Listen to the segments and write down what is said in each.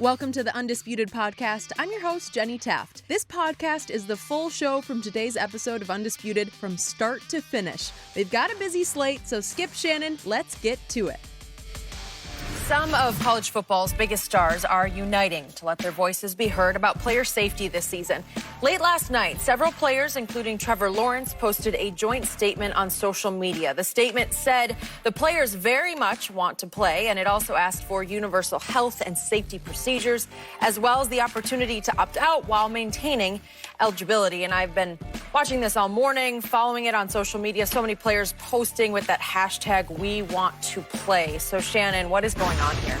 Welcome to the Undisputed podcast. I'm your host, Jenny Taft. This podcast is the full show from today's episode of Undisputed from start to finish. They've got a busy slate, so skip Shannon, let's get to it. Some of college football's biggest stars are uniting to let their voices be heard about player safety this season. Late last night, several players, including Trevor Lawrence, posted a joint statement on social media. The statement said the players very much want to play, and it also asked for universal health and safety procedures, as well as the opportunity to opt out while maintaining eligibility. And I've been watching this all morning, following it on social media. So many players posting with that hashtag, we want to play. So Shannon, what is going on here?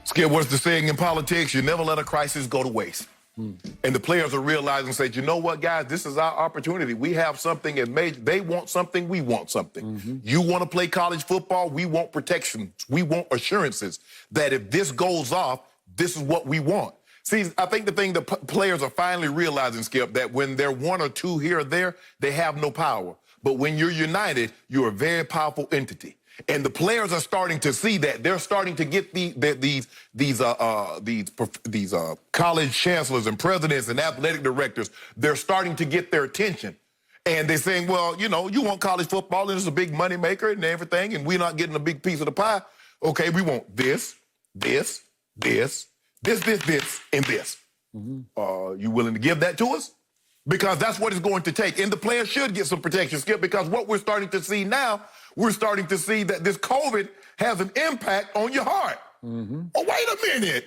Skip, what's the saying in politics? You never let a crisis go to waste. And the players are realizing, say, you know what, guys, this is our opportunity. We have something, and they want something, we want something. You want to play college football, we want protections. We want assurances that if this goes off, this is what we want. See, I think the thing the players are finally realizing, Skip, that when they're one or two here or there, they have no power. But when you're united, you're a very powerful entity. And the players are starting to see that. They're starting to get these college chancellors and presidents and athletic directors. They're starting to get their attention. And they're saying, well, you know, you want college football, and it's a big money maker and everything, and we're not getting a big piece of the pie. Okay, we want this, and this. You willing to give that to us? Because that's what it's going to take. And the players should get some protection, Skip, because what we're starting to see now, we're starting to see that this COVID has an impact on your heart. Oh, wait a minute.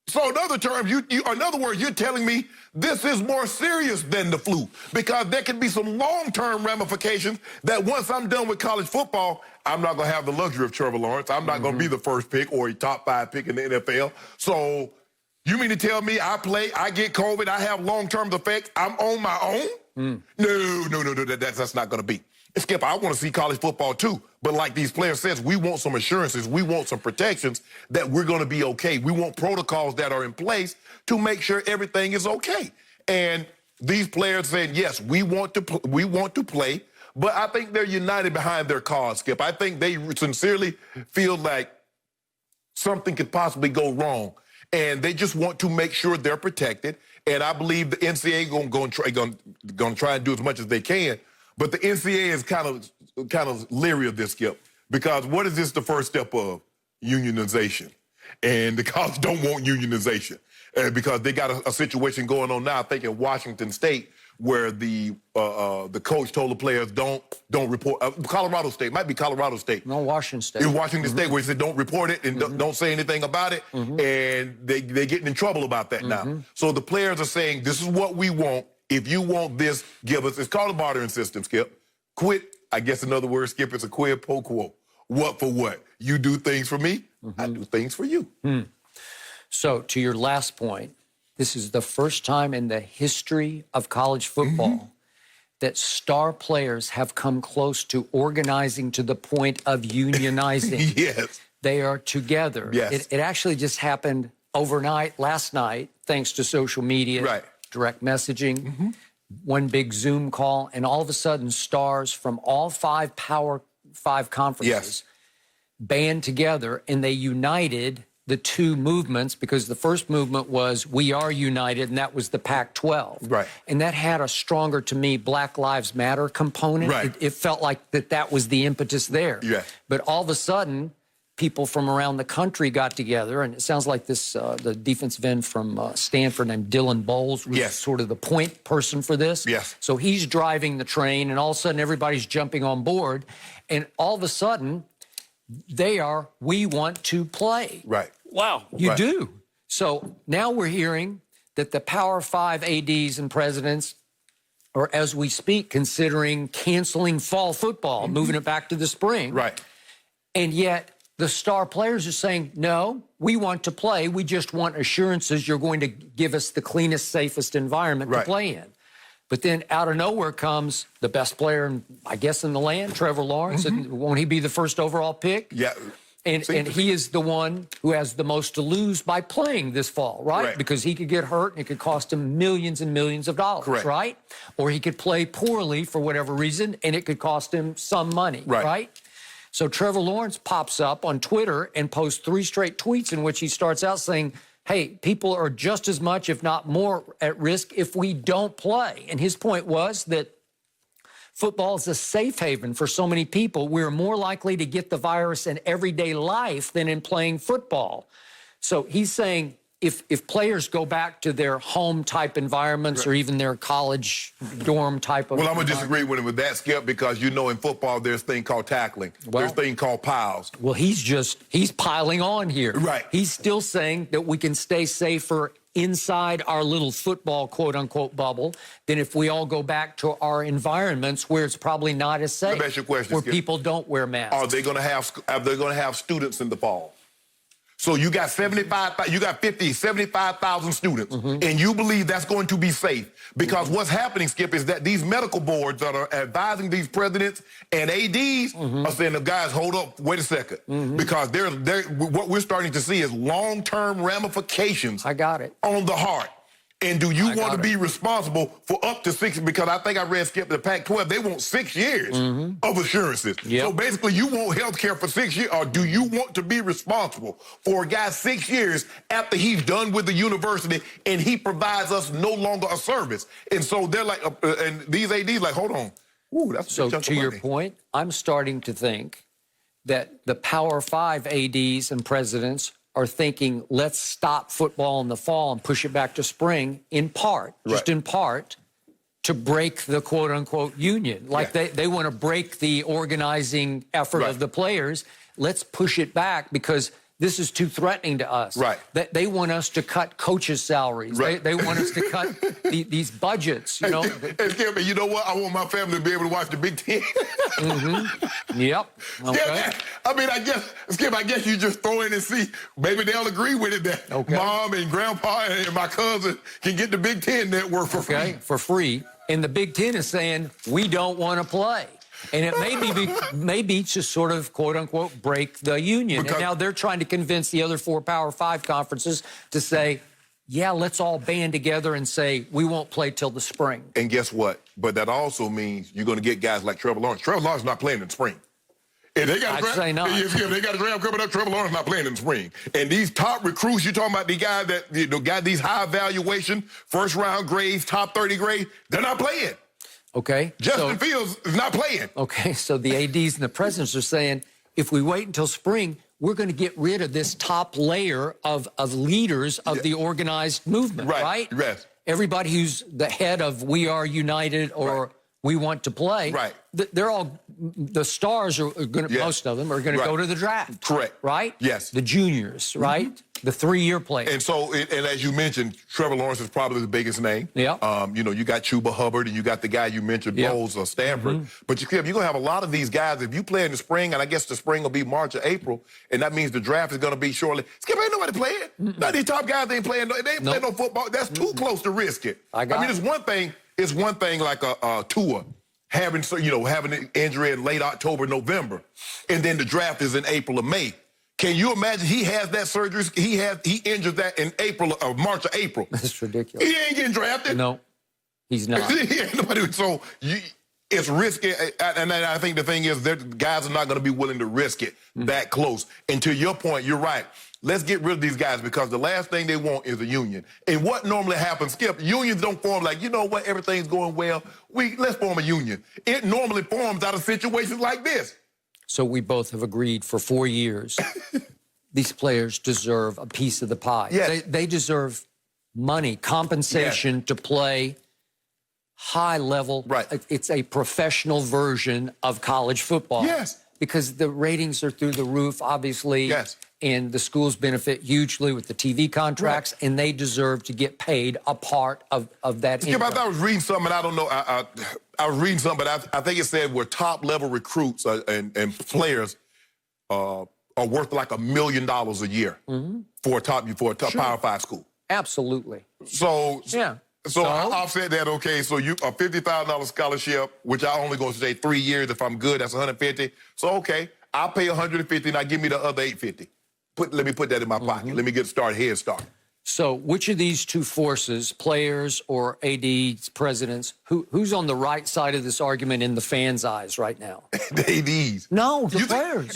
So in other terms, in other words, you're telling me this is more serious than the flu, because there can be some long-term ramifications that once I'm done with college football, I'm not going to have the luxury of Trevor Lawrence. I'm not going to be the first pick or a top 5 pick in the NFL. So you mean to tell me I play, I get COVID, I have long-term effects, I'm on my own? No, that's not going to be. Skip, I want to see college football too. But like these players says, we want some assurances, we want some protections that we're going to be okay. We want protocols that are in place to make sure everything is okay. And these players saying, yes, we want to play, but I think they're united behind their cause, Skip. I think they sincerely feel like something could possibly go wrong, and they just want to make sure they're protected. And I believe the NCAA going to try and do as much as they can. But the NCAA is kind of leery of this, Skip, because what is this the first step of? Unionization. And the college don't want unionization because they got a situation going on now, I think in Washington State, where the coach told the players don't report. Colorado State, might be Colorado State. No, Washington State. In Washington State, where he said don't report it and don't say anything about it, and they're getting in trouble about that now. So the players are saying, this is what we want. If you want this, give us. It's called a bartering system, Skip. Quit, I guess another word, Skip, it's a quid pro quo. What for what? You do things for me, I do things for you. So to your last point, this is the first time in the history of college football that star players have come close to organizing to the point of unionizing. Yes. They are together. Yes. It actually just happened overnight, last night, thanks to social media. Right. Direct messaging, one big Zoom call, and all of a sudden stars from all 5 Power 5 conferences band together, and they united the two movements, because the first movement was we are united, and that was the Pac-12. Right. And that had a stronger, to me, Black Lives Matter component. Right. It felt like that was the impetus there. Yeah. But all of a sudden, people from around the country got together, and it sounds like this, the defensive end from Stanford named Dylan Bowles was sort of the point person for this. Yes. So he's driving the train, and all of a sudden everybody's jumping on board, and all of a sudden we want to play. Right. Wow. You do. So now we're hearing that the Power 5 ADs and presidents are, as we speak, considering canceling fall football, moving it back to the spring. Right. And yet the star players are saying, no, we want to play. We just want assurances you're going to give us the cleanest, safest environment to play in. But then out of nowhere comes the best player, I guess, in the land, Trevor Lawrence. And won't he be the first overall pick? Yeah. And he is the one who has the most to lose by playing this fall, right? Because he could get hurt and it could cost him millions and millions of dollars, right? Or he could play poorly for whatever reason and it could cost him some money, right? So Trevor Lawrence pops up on Twitter and posts 3 straight tweets in which he starts out saying, hey, people are just as much, if not more, at risk if we don't play. And his point was that football is a safe haven for so many people. We're more likely to get the virus in everyday life than in playing football. So he's saying if players go back to their home-type environments or even their college dorm type of Well, I'm going to disagree with him with that, Skip, because you know in football there's a thing called tackling. There's a thing called piles. Well, he's piling on here. Right. He's still saying that we can stay safer inside our little football quote-unquote bubble than if we all go back to our environments where it's probably not as safe. Let me ask you a question, where Skip. people don't wear masks. Are they going to have students in the fall? So you got 75,000 students, and you believe that's going to be safe. Because what's happening, Skip, is that these medical boards that are advising these presidents and ADs are saying, guys, hold up, wait a second. Because what we're starting to see is long-term ramifications I got it. on the heart. And do you want to be responsible for up to 6? Because I think I read, Skip, the Pac-12, they want 6 years of assurances. So basically, you want health care for 6 years, or do you want to be responsible for a guy 6 years after he's done with the university and he provides us no longer a service? And so they're like, and these ADs like, hold on. Ooh, that's so to your point, I'm starting to think that the Power 5 ADs and presidents are thinking, let's stop football in the fall and push it back to spring, in part, just in part, to break the quote-unquote union. Like they want to break the organizing effort of the players. Let's push it back because this is too threatening to us. They want us to cut coaches' salaries. They want us to cut these budgets, you know. And you know what? I want my family to be able to watch the Big Ten. Yep. Okay. Yeah, I mean, Skip, I guess you just throw in and see. Maybe they'll agree with it that Mom and Grandpa and my cousin can get the Big Ten network for free. For free. And the Big Ten is saying, we don't want to play. And it may be to sort of, quote-unquote, break the union. And now they're trying to convince the other 4 Power 5 conferences to say, yeah, let's all band together and say we won't play till the spring. And guess what? But that also means you're going to get guys like Trevor Lawrence. Trevor Lawrence not playing in the spring. If they got I'd say not. If they got a draft coming up, Trevor Lawrence not playing in the spring. And these top recruits, you're talking about the guys that got these high evaluation, first-round grades, top 30 grades, they're not playing. Okay. Justin Fields is not playing. Okay, so the ADs and the presidents are saying, if we wait until spring, we're going to get rid of this top layer of leaders of the organized movement, right? Right. Everybody who's the head of We Are United or We Want to Play. They're all, the stars are going to, most of them are going to go to the draft. Correct. Right? Yes. The juniors, right? The 3-year players. And so, and as you mentioned, Trevor Lawrence is probably the biggest name. Yeah. You know, you got Chuba Hubbard and you got the guy you mentioned, Bowles or Stanford. But you're going to have a lot of these guys. If you play in the spring, and I guess the spring will be March or April, and that means the draft is going to be shortly. Skip, ain't nobody playing. None of these top guys ain't playing. They ain't playing no football. That's too close to risk it. I mean, it's one thing like a Tua having an injury in late October, November, and then the draft is in April or May. Can you imagine he has that surgery? He injured that in March or April. That's ridiculous. He ain't getting drafted. No, he's not. So it's risky, and I think the thing is that guys are not going to be willing to risk it that close. And to your point, you're right. Let's get rid of these guys because the last thing they want is a union. And what normally happens, Skip, unions don't form like, you know what, everything's going well. Let's form a union. It normally forms out of situations like this. So we both have agreed for 4 years, these players deserve a piece of the pie. Yes. They deserve money, compensation to play high level. It's a professional version of college football. Yes. Because the ratings are through the roof, obviously. Yes. And the schools benefit hugely with the TV contracts, and they deserve to get paid a part of that Skip, income. I was reading something, and I don't know. I was reading something, but I think it said where top-level recruits and players are worth like $1 million a year for a top Power 5 school. Absolutely. So I've said that, okay, so you a $50,000 scholarship, which I only go to say 3 years. If I'm good, that's $150. So, okay, I'll pay $150, now give me the other $850. Let me put that in my pocket. Let me get started, head start. So which of these two forces, players or ADs, presidents, who's on the right side of this argument in the fans' eyes right now? The ADs. No, the players.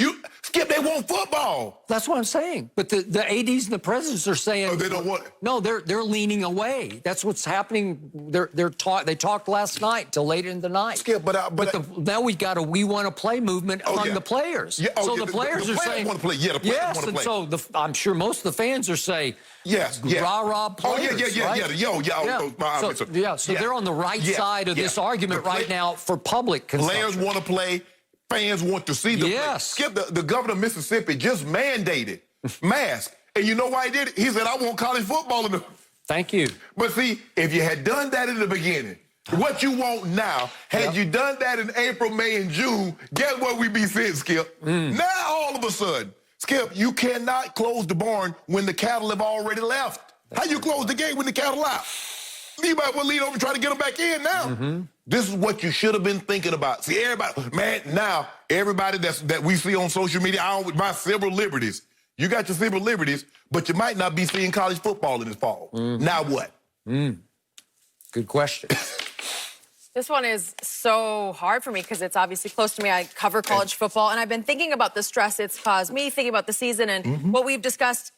Skip, they want football. That's what I'm saying. But the ADs and the presidents are saying they don't want it. No, they're leaning away. That's what's happening. They talked last night till late in the night. Skip, now we want to play movement among the players. Yeah, so the players are saying want to play. Yeah, the players want to play. And so I'm sure most of the fans are saying rah-rah players. So they're on the right side of this argument right now for public consumption. Players want to play. Fans want to see the play. Skip, the governor of Mississippi just mandated masks. And you know why he did it? He said, I want college football in the... Thank you. But see, if you had done that in the beginning, what you want now, had you done that in April, May, and June, guess what we be seeing, Skip? Now, all of a sudden, Skip, you cannot close the barn when the cattle have already left. How you close the gate when the cattle out? You might well lead over and try to get them back in now. This is what you should have been thinking about. See, everybody, man, now, everybody that we see on social media, with my civil liberties. You got your civil liberties, but you might not be seeing college football in this fall. Now what? Good question. This one is so hard for me because it's obviously close to me. I cover college football, and I've been thinking about the stress it's caused me, thinking about the season and what we've discussed.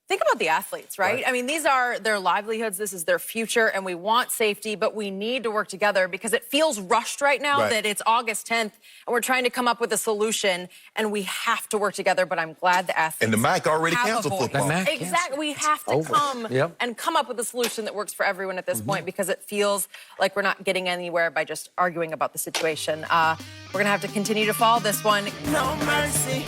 Think about the athletes, right? I mean, these are their livelihoods. This is their future, and we want safety, but we need to work together because it feels rushed right now that it's August 10th, and we're trying to come up with a solution, and we have to work together, but I'm glad the athletes And the MAC already canceled football. Exactly. We have to come up with a solution that works for everyone at this point because it feels like we're not getting anywhere by just arguing about the situation. We're going to have to continue to follow this one. No mercy.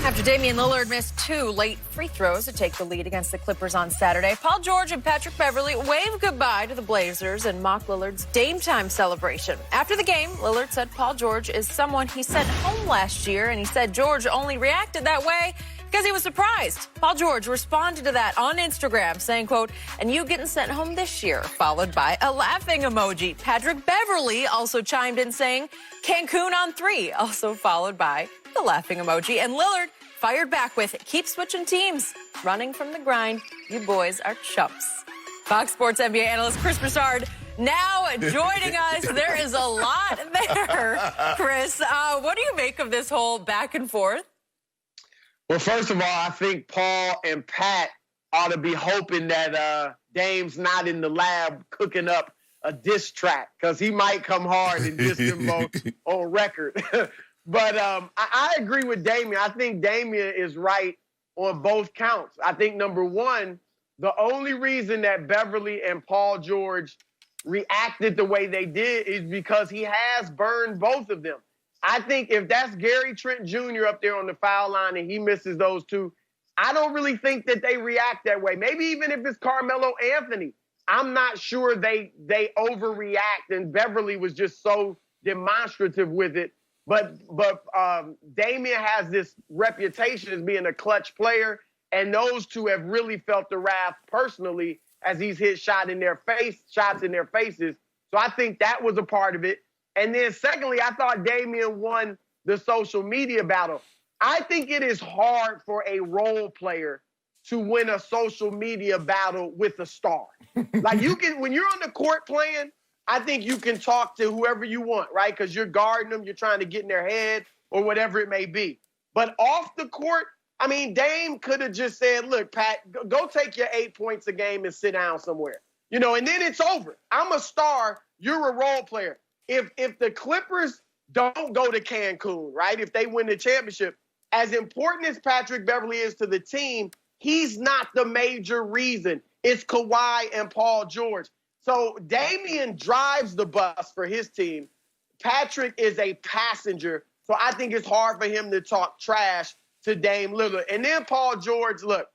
After Damian Lillard missed 2 late free throws to take the lead against the Clippers on Saturday, Paul George and Patrick Beverly waved goodbye to the Blazers and mocked Lillard's Dame Time celebration. After the game, Lillard said Paul George is someone he sent home last year, and he said George only reacted that way because he was surprised. Paul George responded to that on Instagram, saying, quote, "And you getting sent home this year," followed by a laughing emoji. Patrick Beverly also chimed in saying, "Cancun on 3," also followed by the laughing emoji. And Lillard fired back with, "Keep switching teams. Running from the grind. You boys are chumps." Fox Sports NBA analyst Chris Broussard now joining us. There is a lot there. Chris, what do you make of this whole back and forth? Well, first of all, I think Paul and Pat ought to be hoping that Dame's not in the lab cooking up a diss track because he might come hard and diss them both on record. But I agree with Damian. I think Damian is right on both counts. I think, number one, the only reason that Beverly and Paul George reacted the way they did is because he has burned both of them. I think if that's Gary Trent Jr. up there on the foul line and he misses those 2, I don't really think that they react that way. Maybe even if it's Carmelo Anthony, I'm not sure they overreact, and Beverly was just so demonstrative with it. But Damian has this reputation as being a clutch player, and those 2 have really felt the wrath personally as he's hit shots in their faces. So I think that was a part of it. And then secondly, I thought Damian won the social media battle. I think it is hard for a role player to win a social media battle with a star. Like when you're on the court playing, I think you can talk to whoever you want, right? Because you're guarding them, you're trying to get in their head or whatever it may be. But off the court, I mean, Dame could have just said, "Look, Pat, go take your 8 points a game and sit down somewhere." And then it's over. I'm a star. You're a role player. If the Clippers don't go to Cancun, right, if they win the championship, as important as Patrick Beverly is to the team, he's not the major reason. It's Kawhi and Paul George. So Damian drives the bus for his team. Patrick is a passenger. So I think it's hard for him to talk trash to Dame Lillard. And then Paul George, look,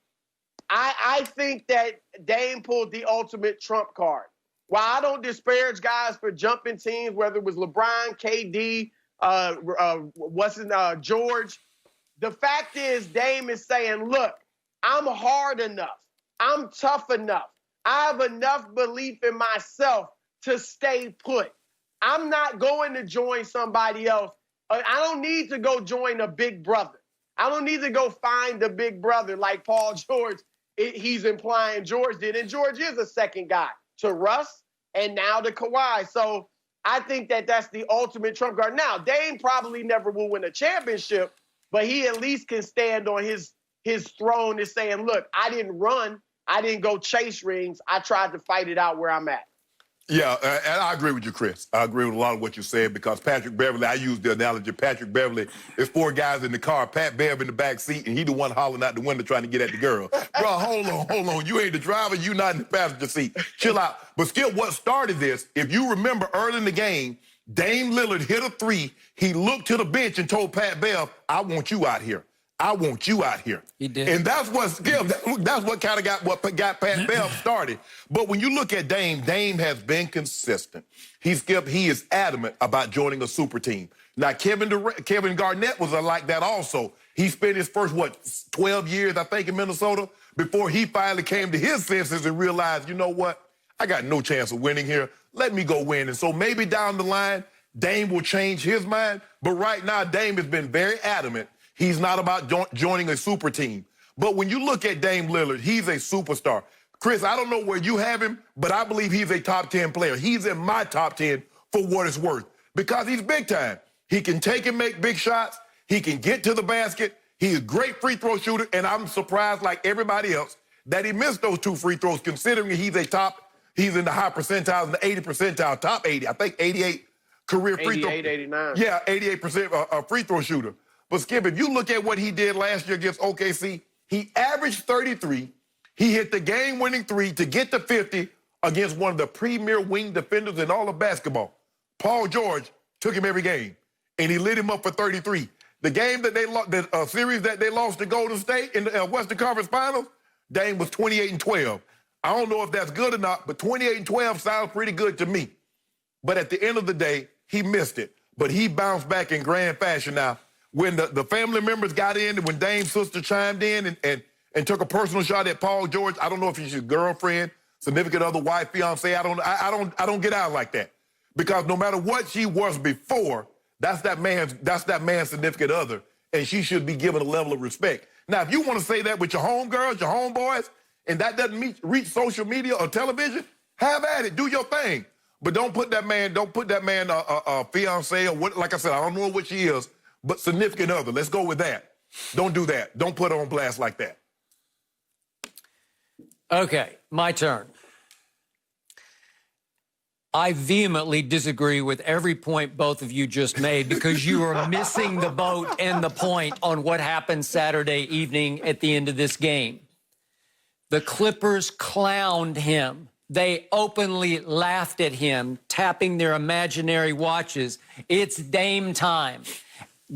I think that Dame pulled the ultimate trump card. While I don't disparage guys for jumping teams, whether it was LeBron, KD, George, the fact is Dame is saying, look, I'm hard enough. I'm tough enough. I have enough belief in myself to stay put. I'm not going to join somebody else. I don't need to go join a big brother. I don't need to go find a big brother like Paul George. He's implying George did. And George is a second guy to Russ and now to Kawhi. So I think that that's the ultimate trump card. Now, Dame probably never will win a championship, but he at least can stand on his throne and saying, look, I didn't run. I didn't go chase rings. I tried to fight it out where I'm at. Yeah, and I agree with you, Chris. I agree with a lot of what you said because Patrick Beverly, I use the analogy, Patrick Beverly, there's 4 guys in the car, Pat Bev in the back seat, and he the one hollering out the window trying to get at the girl. Bro, hold on. You ain't the driver, you not in the passenger seat. Chill out. But Skip, what started this, if you remember early in the game, Dame Lillard hit a 3. He looked to the bench and told Pat Bev, I want you out here. I want you out here. He did. And that's what kind of got Pat Bev started. But when you look at Dame, Dame has been consistent. He is adamant about joining a super team. Now, Kevin Garnett was like that also. He spent his first, 12 years, I think, in Minnesota before he finally came to his senses and realized, you know what? I got no chance of winning here. Let me go win. And so maybe down the line, Dame will change his mind. But right now, Dame has been very adamant. He's not about joining a super team. But when you look at Dame Lillard, he's a superstar. Chris, I don't know where you have him, but I believe he's a top 10 player. He's in my top 10 for what it's worth because he's big time. He can take and make big shots. He can get to the basket. He's a great free throw shooter, and I'm surprised, like everybody else, that he missed those 2 free throws considering he's in the high percentiles, in the 80 percentile, top 80. I think 88 career free throw. 89. Yeah, 88% free throw shooter. But, Skip, if you look at what he did last year against OKC, he averaged 33. He hit the game-winning 3 to get to 50 against one of the premier wing defenders in all of basketball. Paul George took him every game, and he lit him up for 33. The game that they lost, the series that they lost to Golden State in the Western Conference Finals, Dame was 28-12. I don't know if that's good or not, but 28-12 sounds pretty good to me. But at the end of the day, he missed it. But he bounced back in grand fashion now. When the family members got in, and when Dame's sister chimed in and took a personal shot at Paul George, I don't know if he's your girlfriend, significant other, wife, fiance. I don't get out like that because no matter what she was before, that's that man's significant other, and she should be given a level of respect. Now, if you want to say that with your homegirls, your homeboys, and that doesn't reach social media or television, have at it, do your thing, but don't put that man fiance or what. Like I said, I don't know what she is. But significant other, let's go with that. Don't do that. Don't put her on blast like that. Okay, my turn. I vehemently disagree with every point both of you just made because you are missing the boat and the point on what happened Saturday evening at the end of this game. The Clippers clowned him. They openly laughed at him, tapping their imaginary watches. It's Dame time.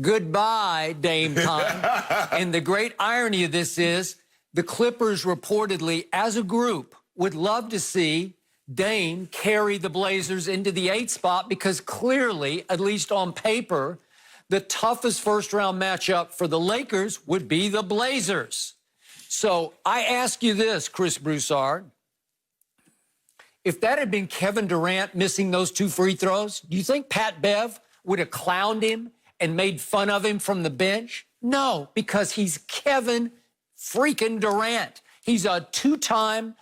Goodbye, Dame time. And the great irony of this is the Clippers reportedly, as a group, would love to see Dame carry the Blazers into the 8th spot because clearly, at least on paper, the toughest first-round matchup for the Lakers would be the Blazers. So I ask you this, Chris Broussard. If that had been Kevin Durant missing those 2 free throws, do you think Pat Bev would have clowned him and made fun of him from the bench? No, because he's Kevin freaking Durant. He's a 2-time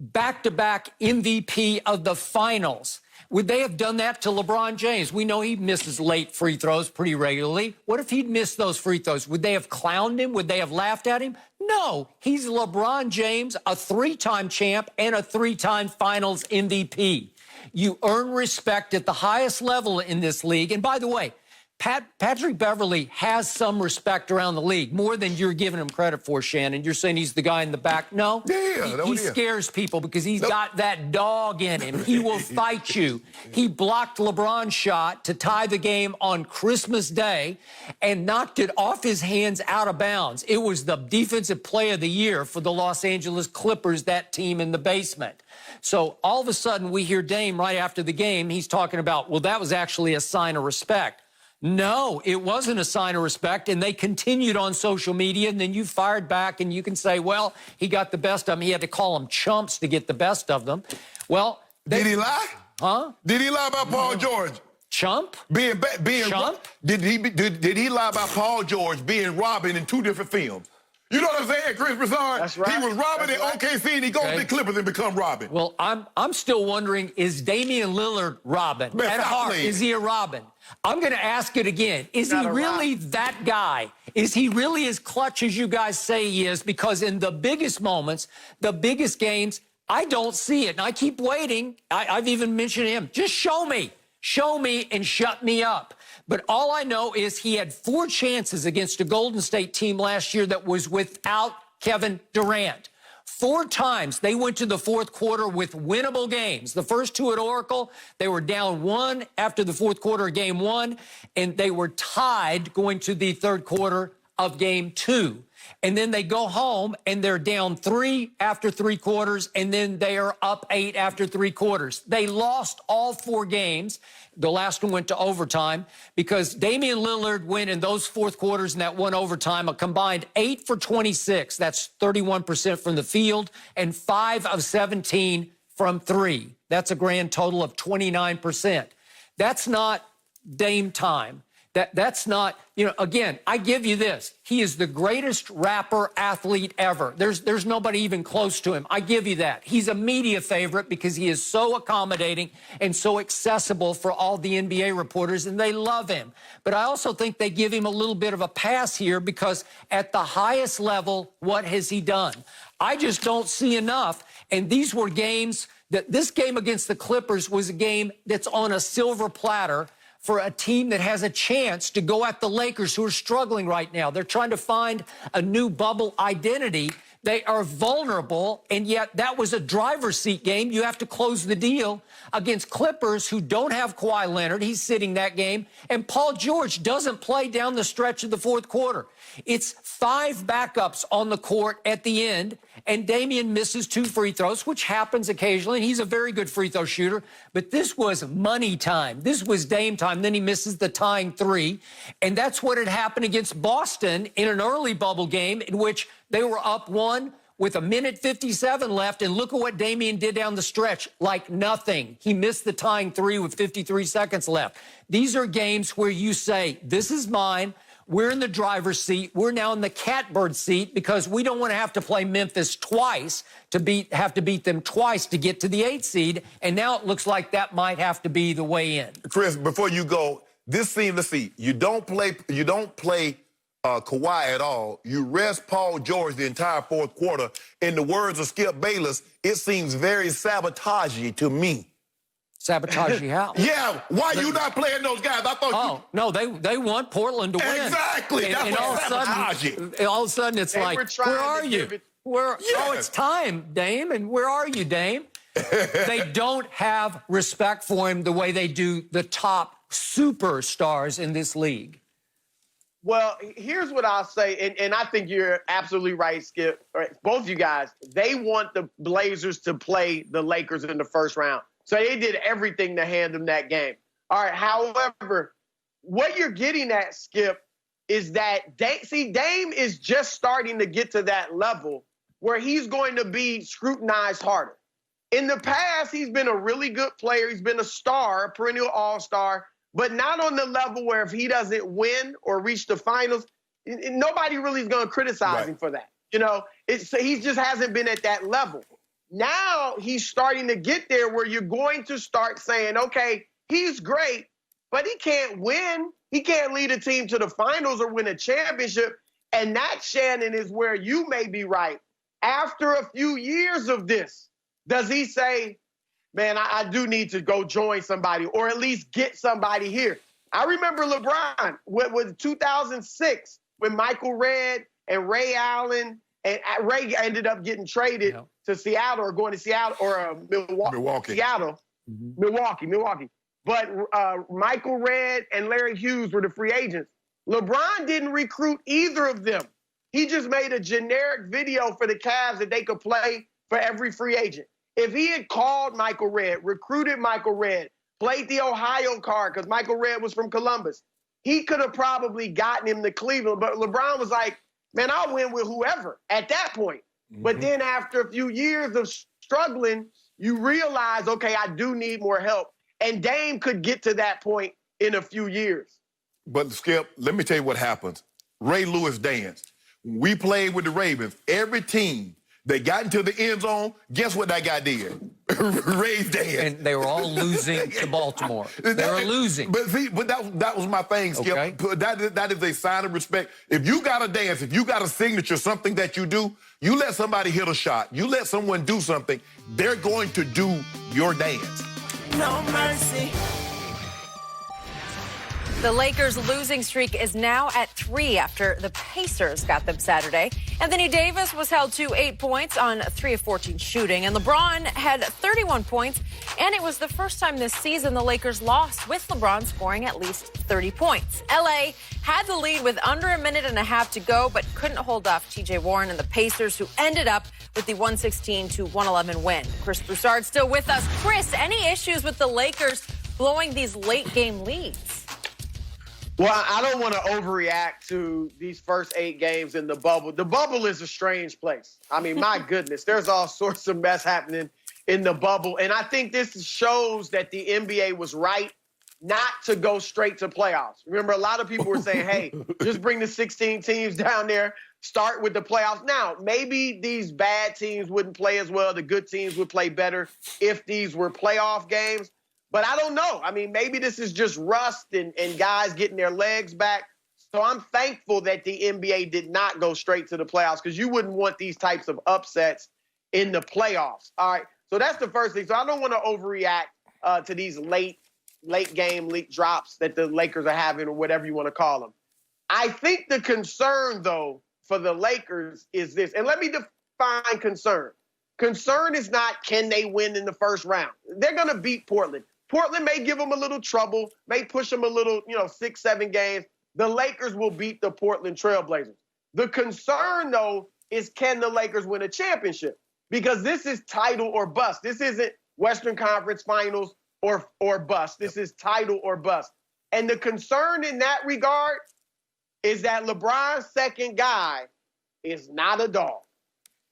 back-to-back MVP of the finals. Would they have done that to LeBron James? We know he misses late free throws pretty regularly. What if he'd missed those free throws? Would they have clowned him? Would they have laughed at him? No, he's LeBron James, a 3-time champ and a 3-time finals MVP. You earn respect at the highest level in this league. And by the way, Patrick Beverly has some respect around the league, more than you're giving him credit for, Shannon. You're saying he's the guy in the back. No, he scares people because he's got that dog in him. He will fight you. He blocked LeBron's shot to tie the game on Christmas Day and knocked it off his hands out of bounds. It was the defensive play of the year for the Los Angeles Clippers, that team in the basement. So all of a sudden we hear Dame right after the game. He's talking about, well, that was actually a sign of respect. No, it wasn't a sign of respect, and they continued on social media, and then you fired back, and you can say, well, he got the best of them. He had to call them chumps to get the best of them. Well, did he lie? Huh? Did he lie about Paul George? Chump? Being Chump? Did he lie about Paul George being Robin in 2 different films? You know what I'm saying, Chris Broussard? That's right. He was Robin in right. OKC, and he goes to the Clippers and become Robin. Well, I'm still wondering, is Damian Lillard Robin? Man, At heart, is he a Robin? I'm going to ask it again. Is he really that guy? Is he really as clutch as you guys say he is? Because in the biggest moments, the biggest games, I don't see it. And I keep waiting. I've even mentioned him. Just show me. Show me and shut me up. But all I know is he had 4 chances against a Golden State team last year that was without Kevin Durant. 4 times they went to the fourth quarter with winnable games. The first 2 at Oracle, they were down 1 after the fourth quarter of game 1, and they were tied going to the third quarter of game 2. And then they go home and they're down 3 after 3 quarters, and then they are up 8 after 3 quarters. They lost all 4 games. The last one went to overtime because Damian Lillard went in those fourth quarters in that one overtime, a combined 8 for 26. That's 31% from the field, and 5 of 17 from 3. That's a grand total of 29%. That's not Dame time. That's not, again, I give you this. He is the greatest rapper athlete ever. There's nobody even close to him. I give you that. He's a media favorite because he is so accommodating and so accessible for all the NBA reporters, and they love him. But I also think they give him a little bit of a pass here because at the highest level, what has he done? I just don't see enough. And these were games that this game against the Clippers was a game that's on a silver platter for a team that has a chance to go at the Lakers, who are struggling right now. They're trying to find a new bubble identity. They are vulnerable, and yet that was a driver's seat game. You have to close the deal against Clippers, who don't have Kawhi Leonard. He's sitting that game. And Paul George doesn't play down the stretch of the fourth quarter. It's 5 backups on the court at the end, and Damian misses 2 free throws, which happens occasionally, and he's a very good free throw shooter. But this was money time. This was Dame time. Then he misses the tying 3, and that's what had happened against Boston in an early bubble game in which they were up 1 with 1:57 left, and look at what Damian did down the stretch, like nothing. He missed the tying 3 with 53 seconds left. These are games where you say, this is mine. We're in the driver's seat. We're now in the catbird seat because we don't want to have to play Memphis twice have to beat them twice to get to the 8th seed. And now it looks like that might have to be the way in. Chris, before you go, this seems, let's see, you don't play Kawhi at all. You rest Paul George the entire fourth quarter. In the words of Skip Bayless, it seems very sabotagey to me. Sabotagey how? Yeah, why you not playing those guys? I thought no, they want Portland to win. Exactly. And all of a sudden it's like, where are you? Oh, it's time, Dame, and where are you, Dame? They don't have respect for him the way they do the top superstars in this league. Well, here's what I'll say, and I think you're absolutely right, Skip. Both of you guys, they want the Blazers to play the Lakers in the first round. So they did everything to hand them that game. All right, however, what you're getting at, Skip, is that Dame is just starting to get to that level where he's going to be scrutinized harder. In the past, he's been a really good player. He's been a star, a perennial all-star, but not on the level where if he doesn't win or reach the finals, nobody really is going to criticize him for that. He just hasn't been at that level. Now he's starting to get there where you're going to start saying, okay, he's great, but he can't win. He can't lead a team to the finals or win a championship. And that, Shannon, is where you may be right. After a few years of this, does he say, man, I do need to go join somebody or at least get somebody here? I remember LeBron with 2006 when Michael Redd and Ray Allen, and Ray ended up getting traded to Seattle or going to Seattle or Milwaukee. Seattle. Mm-hmm. Milwaukee. But Michael Redd and Larry Hughes were the free agents. LeBron didn't recruit either of them. He just made a generic video for the Cavs that they could play for every free agent. If he had called Michael Redd, recruited Michael Redd, played the Ohio card because Michael Redd was from Columbus, he could have probably gotten him to Cleveland. But LeBron was like, man, I'll win with whoever at that point. Mm-hmm. But then after a few years of struggling, you realize, okay, I do need more help. And Dame could get to that point in a few years. But, Skip, let me tell you what happens. Ray Lewis danced. when we played with the Ravens, every team that got into the end zone, guess what that guy did? Raised their hand. And they were all losing to Baltimore. They were losing. But see, that was my thing, Skip. Okay. That is a sign of respect. If you got a dance, if you got a signature, something that you do, you let somebody hit a shot, you let someone do something, they're going to do your dance. No mercy. The Lakers' losing streak is now at 3 after the Pacers got them Saturday. Anthony Davis was held to 8 points on 3 of 14 shooting, and LeBron had 31 points. And it was the first time this season the Lakers lost with LeBron scoring at least 30 points. LA had the lead with under a minute and a half to go, but couldn't hold off TJ Warren and the Pacers, who ended up with the 116-111 win. Chris Broussard still with us. Chris, any issues with the Lakers blowing these late game leads? Well, I don't want to overreact to these first 8 games in the bubble. The bubble is a strange place. I mean, my goodness, there's all sorts of mess happening in the bubble. And I think this shows that the NBA was right not to go straight to playoffs. Remember, a lot of people were saying, hey, just bring the 16 teams down there, start with the playoffs. Now, maybe these bad teams wouldn't play as well. The good teams would play better if these were playoff games. But I don't know. I mean, maybe this is just rust and guys getting their legs back. So I'm thankful that the NBA did not go straight to the playoffs, because you wouldn't want these types of upsets in the playoffs. All right. So that's the first thing. So I don't want to overreact to these late game leak drops that the Lakers are having, or whatever you want to call them. I think the concern, though, for the Lakers is this. And let me define concern. Concern is not, can they win in the first round? They're going to beat Portland. Portland may give them a little trouble, may push them a little, 6-7 games. The Lakers will beat the Portland Trailblazers. The concern, though, is, can the Lakers win a championship? Because this is title or bust. This isn't Western Conference Finals or bust. This is title or bust. And the concern in that regard is that LeBron's second guy is not a dog.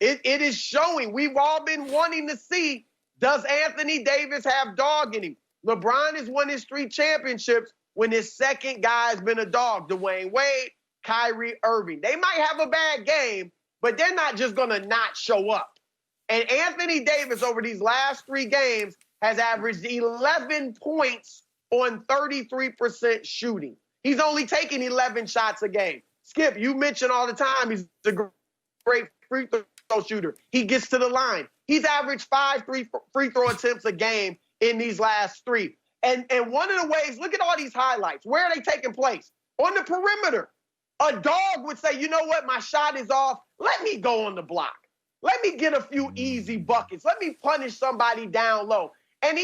It is showing. We've all been wanting to see, does Anthony Davis have dog in him? LeBron has won his 3 championships when his second guy has been a dog. Dwayne Wade, Kyrie Irving. They might have a bad game, but they're not just going to not show up. And Anthony Davis, over these last 3 games, has averaged 11 points on 33% shooting. He's only taking 11 shots a game. Skip, you mention all the time he's a great free throw shooter. He gets to the line. He's averaged 5 free throw attempts a game in these last 3. And one of the ways, look at all these highlights. Where are they taking place? On the perimeter. A dog would say, you know what, my shot is off. Let me go on the block. Let me get a few easy buckets. Let me punish somebody down low. And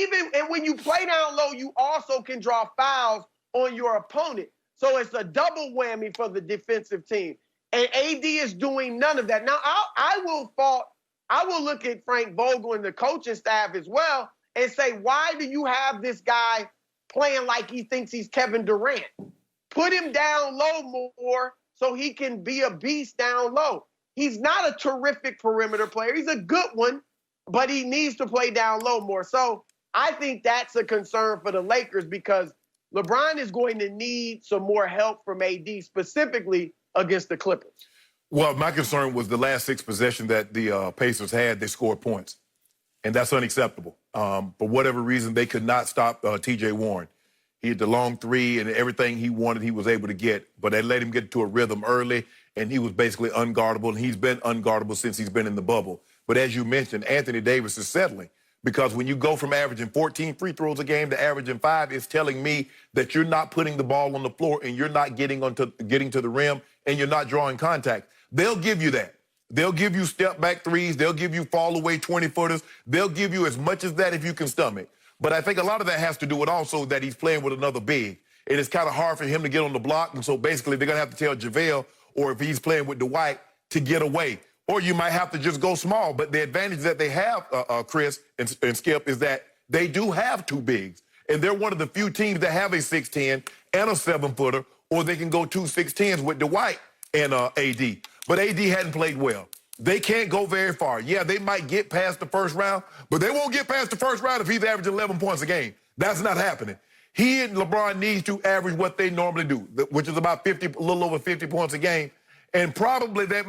when you play down low, you also can draw fouls on your opponent. So it's a double whammy for the defensive team. And AD is doing none of that. Now, I will look at Frank Vogel and the coaching staff as well and say, why do you have this guy playing like he thinks he's Kevin Durant? Put him down low more so he can be a beast down low. He's not a terrific perimeter player. He's a good one, but he needs to play down low more. So I think that's a concern for the Lakers, because LeBron is going to need some more help from AD, specifically against the Clippers. Well, my concern was the last 6 possessions that the Pacers had, they scored points. And that's unacceptable. For whatever reason, they could not stop TJ Warren. He had the long 3, and everything he wanted he was able to get. But they let him get to a rhythm early, and he was basically unguardable. And he's been unguardable since he's been in the bubble. But as you mentioned, Anthony Davis is settling. Because when you go from averaging 14 free throws a game to averaging 5, it's telling me that you're not putting the ball on the floor and you're not getting to the rim and you're not drawing contact. They'll give you that. They'll give you step-back threes. They'll give you fall-away 20-footers. They'll give you as much as that if you can stomach. But I think a lot of that has to do with also that he's playing with another big. It is kind of hard for him to get on the block, and so basically they're going to have to tell JaVale, or if he's playing with Dwight, to get away. Or you might have to just go small. But the advantage that they have, Chris and Skip, is that they do have 2 bigs. And they're one of the few teams that have a 6'10" and a 7-footer, or they can go 2 6'10s with Dwight and AD. But AD hadn't played well. They can't go very far. Yeah, they might get past the first round, but they won't get past the first round if he's averaging 11 points a game. That's not happening. He and LeBron needs to average what they normally do, which is about 50, a little over 50 points a game. And probably they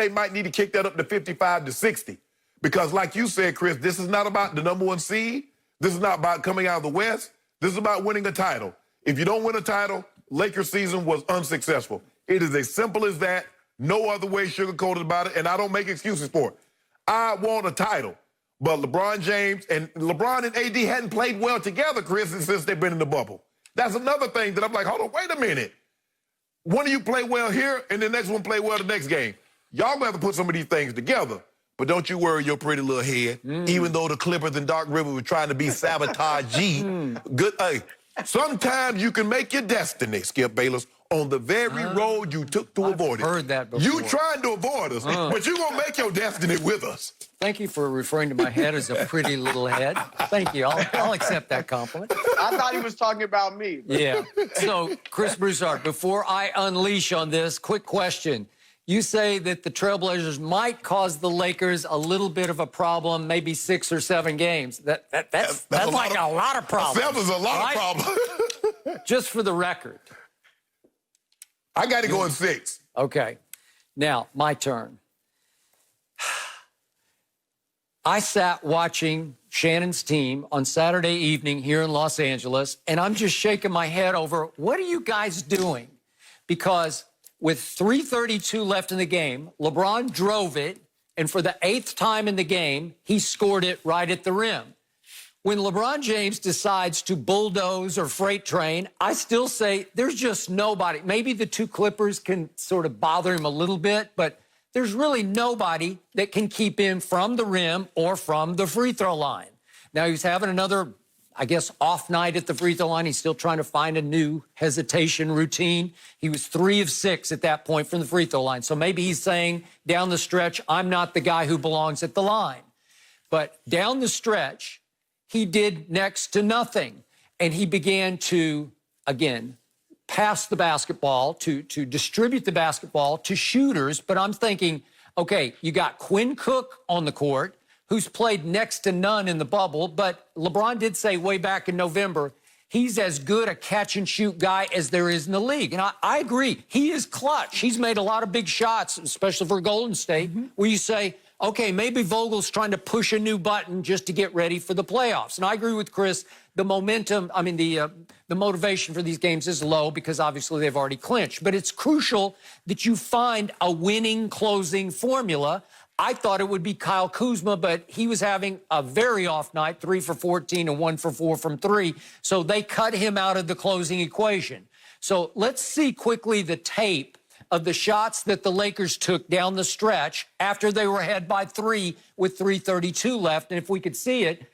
might need to kick that up to 55 to 60. Because like you said, Chris, this is not about the number 1 seed. This is not about coming out of the West. This is about winning a title. If you don't win a title, Lakers season was unsuccessful. It is as simple as that. No other way sugarcoated about it, and I don't make excuses for it. I want a title. But LeBron James and AD hadn't played well together, Chris, since they've been in the bubble. That's another thing that I'm like, hold on, wait a minute. One of you play well here, and the next one play well the next game. Y'all gonna have to put some of these things together. But don't you worry your pretty little head. Even though the Clippers and Doc Rivers were trying to be sabotage-y. Good. Hey, sometimes you can make your destiny, Skip Bayless, on the very road you took to avoid it. I've heard that before. You trying to avoid us, but you're gonna make your destiny with us. Thank you for referring to my head as a pretty little head. Thank you. I'll accept that compliment. I thought he was talking about me. Yeah. So, Chris Broussard, before I unleash on this, quick question. You say that the Trailblazers might cause the Lakers a little bit of a problem, maybe 6 or 7 games. That's like a lot of problems. 7's a lot of problems. Just for the record. I got to go in 6. Okay. Now, my turn. I sat watching Shannon's team on Saturday evening here in Los Angeles, and I'm just shaking my head over, what are you guys doing? Because with 3:32 left in the game, LeBron drove it, and for the 8th time in the game, he scored it right at the rim. When LeBron James decides to bulldoze or freight train, I still say there's just nobody. Maybe the 2 Clippers can sort of bother him a little bit, but there's really nobody that can keep him from the rim or from the free throw line. Now, he's having another, I guess, off night at the free throw line. He's still trying to find a new hesitation routine. He was 3 of 6 at that point from the free throw line. So maybe he's saying down the stretch, I'm not the guy who belongs at the line. But down the stretch, he did next to nothing. And he began to, again, pass the basketball, to distribute the basketball to shooters. But I'm thinking, okay, you got Quinn Cook on the court, who's played next to none in the bubble. But LeBron did say way back in November, he's as good a catch-and-shoot guy as there is in the league. And I agree. He is clutch. He's made a lot of big shots, especially for Golden State, where you say, okay, maybe Vogel's trying to push a new button just to get ready for the playoffs. And I agree with Chris. The momentum, I mean, the motivation for these games is low because obviously they've already clinched. But it's crucial that you find a winning closing formula. I thought it would be Kyle Kuzma, but he was having a very off night, 3 for 14 and 1 for 4 from 3. So they cut him out of the closing equation. So let's see quickly the tape of the shots that the Lakers took down the stretch after they were ahead by 3 with 3:32 left. And if we could see it,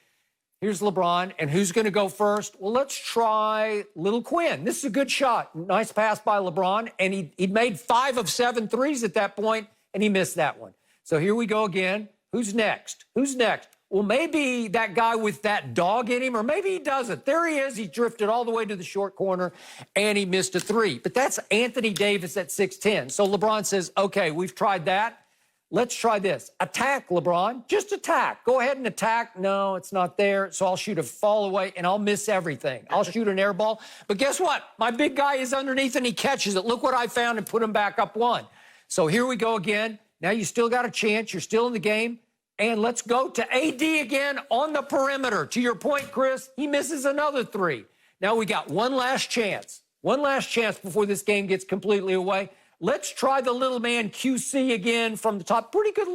here's LeBron. And who's going to go first? Well, let's try Little Quinn. This is a good shot. Nice pass by LeBron. And he'd made 5 of 7 threes at that point, and he missed that one. So here we go again. Who's next? Who's next? Well, maybe that guy with that dog in him, or maybe he doesn't. There he is. He drifted all the way to the short corner, and he missed a 3. But that's Anthony Davis at 6'10". So LeBron says, okay, we've tried that. Let's try this. Attack, LeBron. Just attack. Go ahead and attack. No, it's not there. So I'll shoot a fall away, and I'll miss everything. I'll shoot an air ball. But guess what? My big guy is underneath, and he catches it. Look what I found and put him back up 1. So here we go again. Now you still got a chance. You're still in the game. And let's go to AD again on the perimeter. To your point, Chris, he misses another 3. Now we got one last chance. One last chance before this game gets completely away. Let's try the little man QC again from the top. Pretty good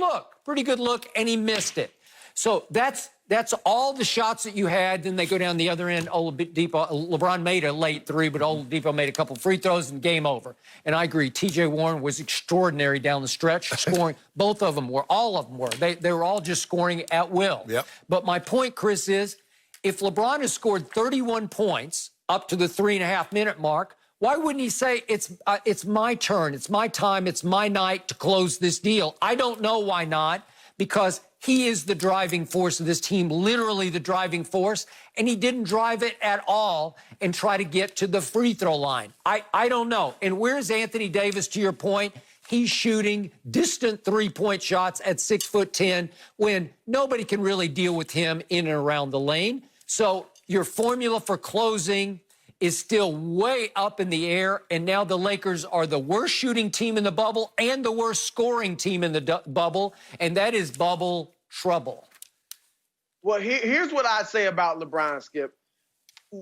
look, and he missed it. So that's all the shots that you had. Then they go down the other end. Oladipo, LeBron made a late 3, but Oladipo made a couple free throws and game over. And I agree, T.J. Warren was extraordinary down the stretch, scoring. Both of them were. All of them were. They were all just scoring at will. Yep. But my point, Chris, is if LeBron has scored 31 points up to the 3.5-minute mark, why wouldn't he say, it's my turn, it's my time, it's my night to close this deal? I don't know why not, because he is the driving force of this team, literally the driving force, and he didn't drive it at all and try to get to the free throw line. I don't know. And where's Anthony Davis, to your point? He's shooting distant three-point shots at 6'10" when nobody can really deal with him in and around the lane. So your formula for closing is still way up in the air, and now the Lakers are the worst shooting team in the bubble and the worst scoring team in the bubble, and that is bubble trouble. Well, here's what I say about LeBron, Skip.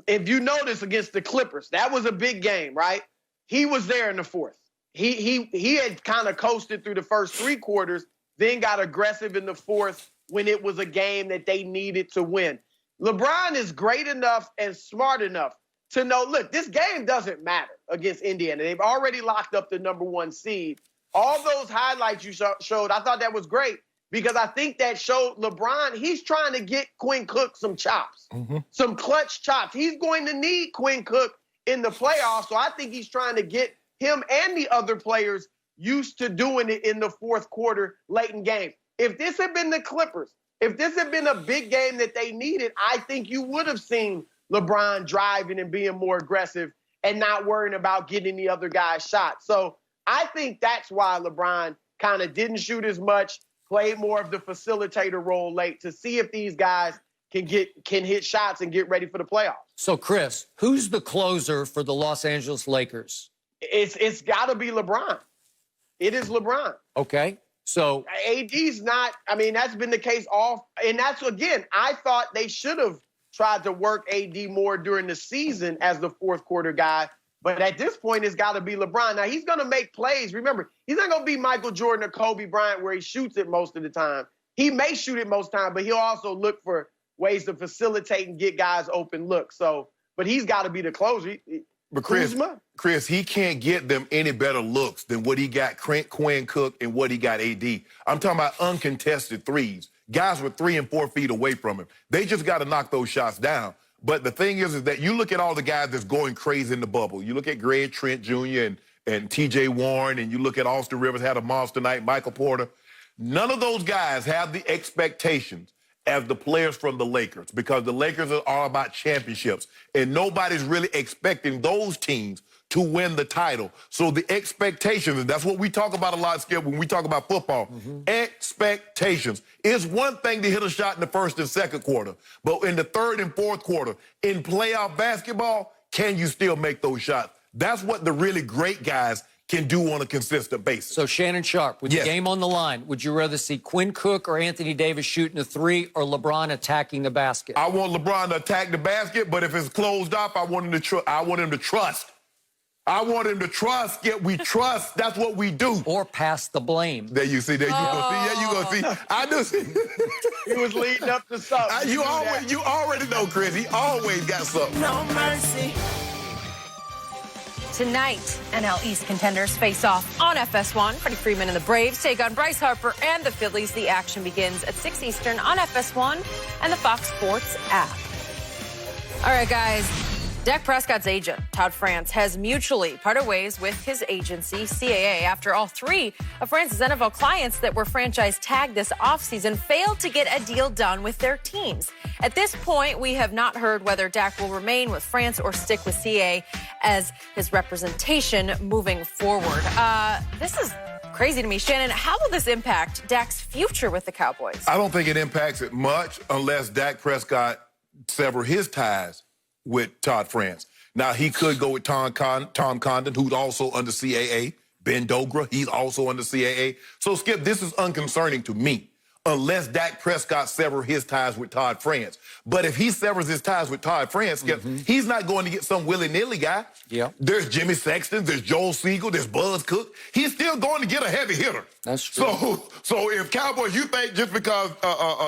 If you notice against the Clippers, that was a big game, right? He was there in the fourth. He had kind of coasted through the first three quarters, then got aggressive in the fourth when it was a game that they needed to win. LeBron is great enough and smart enough to know, look, this game doesn't matter against Indiana. They've already locked up the #1 seed. All those highlights you showed, I thought that was great because I think that showed LeBron, he's trying to get Quinn Cook some chops, some clutch chops. He's going to need Quinn Cook in the playoffs, so I think he's trying to get him and the other players used to doing it in the fourth quarter, late in games. If this had been the Clippers, if this had been a big game that they needed, I think you would have seen LeBron driving and being more aggressive and not worrying about getting the other guy's shot. So I think that's why LeBron kind of didn't shoot as much, played more of the facilitator role late to see if these guys can hit shots and get ready for the playoffs. So, Chris, who's the closer for the Los Angeles Lakers? It's got to be LeBron. It is LeBron. Okay. So AD's not, I mean, that's been the case and that's, again, I thought they should have tried to work AD more during the season as the fourth quarter guy. But at this point, it's got to be LeBron. Now, he's going to make plays. Remember, he's not going to be Michael Jordan or Kobe Bryant where he shoots it most of the time. He may shoot it most of the time, but he'll also look for ways to facilitate and get guys open looks. So, but he's got to be the closer. But Chris, he can't get them any better looks than what he got Quinn Cook and what he got AD. I'm talking about uncontested threes. Guys were 3 and 4 feet away from him. They just got to knock those shots down. But the thing is that you look at all the guys that's going crazy in the bubble. You look at Greg Trent Jr. and T.J. Warren, and you look at Austin Rivers had a monster night, Michael Porter. None of those guys have the expectations as the players from the Lakers because the Lakers are all about championships, and nobody's really expecting those teams to win the title. So the expectations, and that's what we talk about a lot, Skip, when we talk about football. Expectations. It's one thing to hit a shot in the first and second quarter, but in the third and fourth quarter, in playoff basketball, can you still make those shots? That's what the really great guys can do on a consistent basis. So, Shannon Sharpe, with the game on the line, would you rather see Quinn Cook or Anthony Davis shooting a three or LeBron attacking the basket? I want LeBron to attack the basket, but if it's closed off, I want him to trust. I want him to trust. We trust. That's what we do. Or pass the blame. There you see. There you go. See. There you go. See. I do see. He was leading up to something. You already know, Chris. He always got something. No mercy. Tonight, NL East contenders face off on FS1. Freddie Freeman and the Braves take on Bryce Harper and the Phillies. The action begins at 6 Eastern on FS1 and the Fox Sports app. All right, guys. Dak Prescott's agent, Todd France, has mutually parted ways with his agency, CAA, after all 3 of France's NFL clients that were franchise tagged this offseason failed to get a deal done with their teams. At this point, we have not heard whether Dak will remain with France or stick with CAA as his representation moving forward. This is crazy to me. Shannon, how will this impact Dak's future with the Cowboys? I don't think it impacts it much unless Dak Prescott sever his ties with Todd France. Now, he could go with Tom Condon, who's also under CAA. Ben Dogra, he's also under CAA. So, Skip, this is unconcerning to me unless Dak Prescott severs his ties with Todd France. But if he severs his ties with Todd France, Skip, he's not going to get some willy-nilly guy. Yeah. There's Jimmy Sexton, there's Joel Siegel, there's Buzz Cook. He's still going to get a heavy hitter. That's true. So if Cowboys, you think just because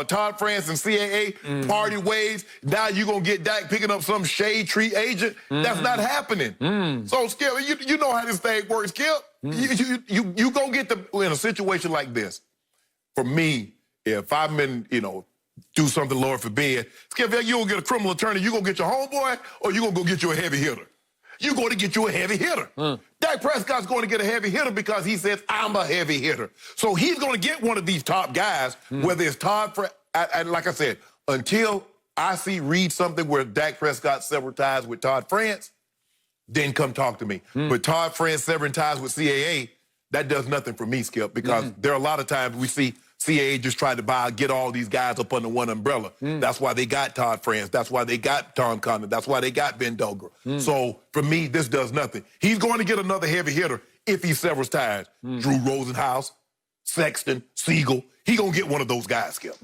Todd France and CAA party ways, now you're going to get Dak picking up some shade tree agent? That's not happening. So, Skip, you know how this thing works, Skip. You going to get in a situation like this. For me, if I'm in, do something, Lord forbid, Skip, you don't get a criminal attorney, you going to get your homeboy or you going to go get you a heavy hitter? You're going to get you a heavy hitter. Dak Prescott's going to get a heavy hitter because he says, I'm a heavy hitter. So he's going to get one of these top guys, whether it's Todd, and like I said, until I read something where Dak Prescott severed ties with Todd France, then come talk to me. But Todd France severing ties with CAA, that does nothing for me, Skip, because there are a lot of times we see CAA just tried to get all these guys up under one umbrella. That's why they got Todd France. That's why they got Tom Condon. That's why they got Ben Dogra. So, for me, this does nothing. He's going to get another heavy hitter if he severs ties. Drew Rosenhaus, Sexton, Siegel. He going to get one of those guys, Skip.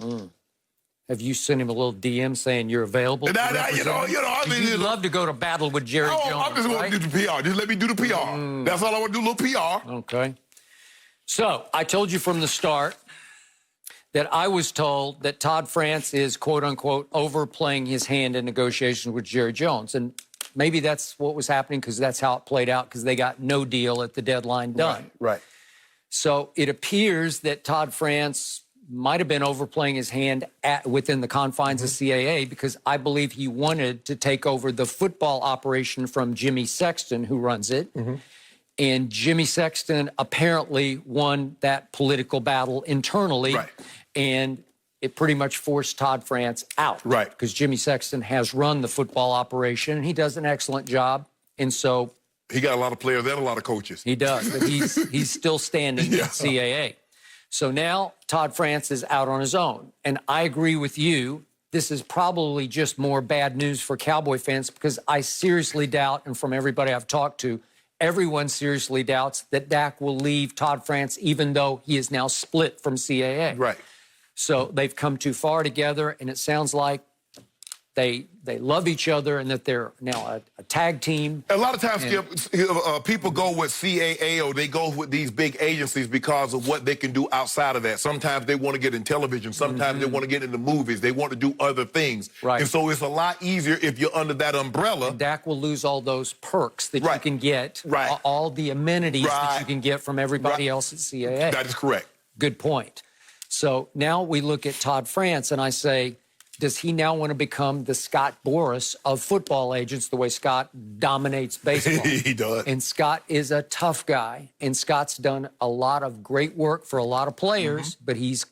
Have you sent him a little DM saying you're available? I mean, you'd love to go to battle with Jerry Jones, I'm just going to do the PR. Just let me do the PR. That's all I want to do, a little PR. Okay. So, I told you from the start that I was told that Todd France is, quote-unquote, overplaying his hand in negotiations with Jerry Jones. And maybe that's what was happening because that's how it played out because they got no deal at the deadline done. Right. So it appears that Todd France might have been overplaying his hand within the confines of CAA because I believe he wanted to take over the football operation from Jimmy Sexton, who runs it. And Jimmy Sexton apparently won that political battle internally. Right. And it pretty much forced Todd France out. Right. Because Jimmy Sexton has run the football operation, and he does an excellent job. And so... he got a lot of players and a lot of coaches. He does, but he's still standing at CAA. So now Todd France is out on his own. And I agree with you. This is probably just more bad news for Cowboy fans because I seriously doubt, and from everybody I've talked to, everyone seriously doubts that Dak will leave Todd France even though he is now split from CAA. Right. So they've come too far together, and it sounds like they love each other and that they're now a tag team. A lot of times, Skip, people go with CAA or they go with these big agencies because of what they can do outside of that. Sometimes they want to get in television. Sometimes they want to get into movies. They want to do other things. Right. And so it's a lot easier if you're under that umbrella. And Dak will lose all those perks that you can get, all the amenities that you can get from everybody else at CAA. That is correct. Good point. So now we look at Todd France, and I say, does he now want to become the Scott Boras of football agents, the way Scott dominates baseball? He does. And Scott is a tough guy, and Scott's done a lot of great work for a lot of players, but he's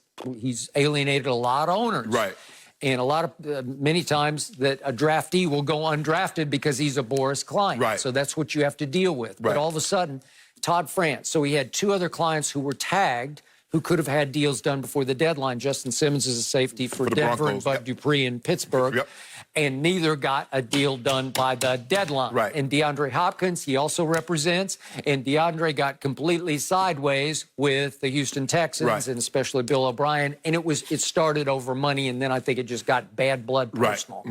alienated a lot of owners. Right. And a lot of, many times that a draftee will go undrafted because he's a Boras client. Right. So that's what you have to deal with. Right. But all of a sudden, Todd France, so he had two other clients who were tagged who could have had deals done before the deadline. Justin Simmons is a safety for Denver Broncos, and Bud Dupree in Pittsburgh. And neither got a deal done by the deadline. Right. And DeAndre Hopkins, he also represents, and DeAndre got completely sideways with the Houston Texans and especially Bill O'Brien. And it started over money, and then I think it just got bad blood personal.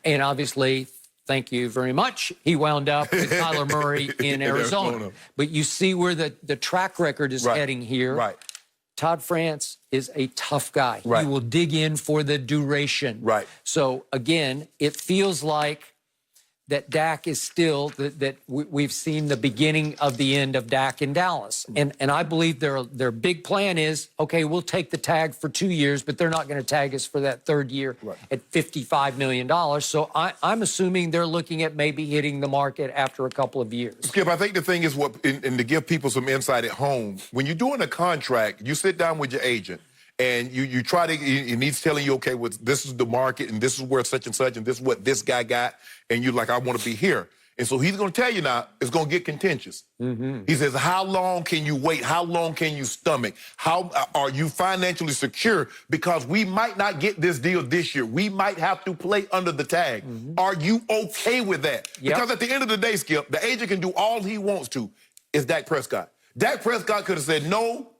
And obviously, thank you very much, he wound up with Kyler Murray in Arizona. But you see where the track record is heading here. Right. Todd France is a tough guy. He will dig in for the duration. Right. So, again, it feels like that Dak is still, that we've seen the beginning of the end of Dak in Dallas. And I believe their big plan is, okay, we'll take the tag for 2 years, but they're not going to tag us for that third year at $55 million. So I'm assuming they're looking at maybe hitting the market after a couple of years. Skip, I think the thing is, and to give people some insight at home, when you're doing a contract, you sit down with your agent, and you try to, and he's telling you, okay, well, this is the market, and this is where such and such, and this is what this guy got, and you're like, I want to be here. And so he's going to tell you now, it's going to get contentious. He says, how long can you wait? How long can you stomach? How are you financially secure? Because we might not get this deal this year. We might have to play under the tag. Are you okay with that? Because at the end of the day, Skip, the agent can do all he wants to. It's Dak Prescott. Dak Prescott could have said, no,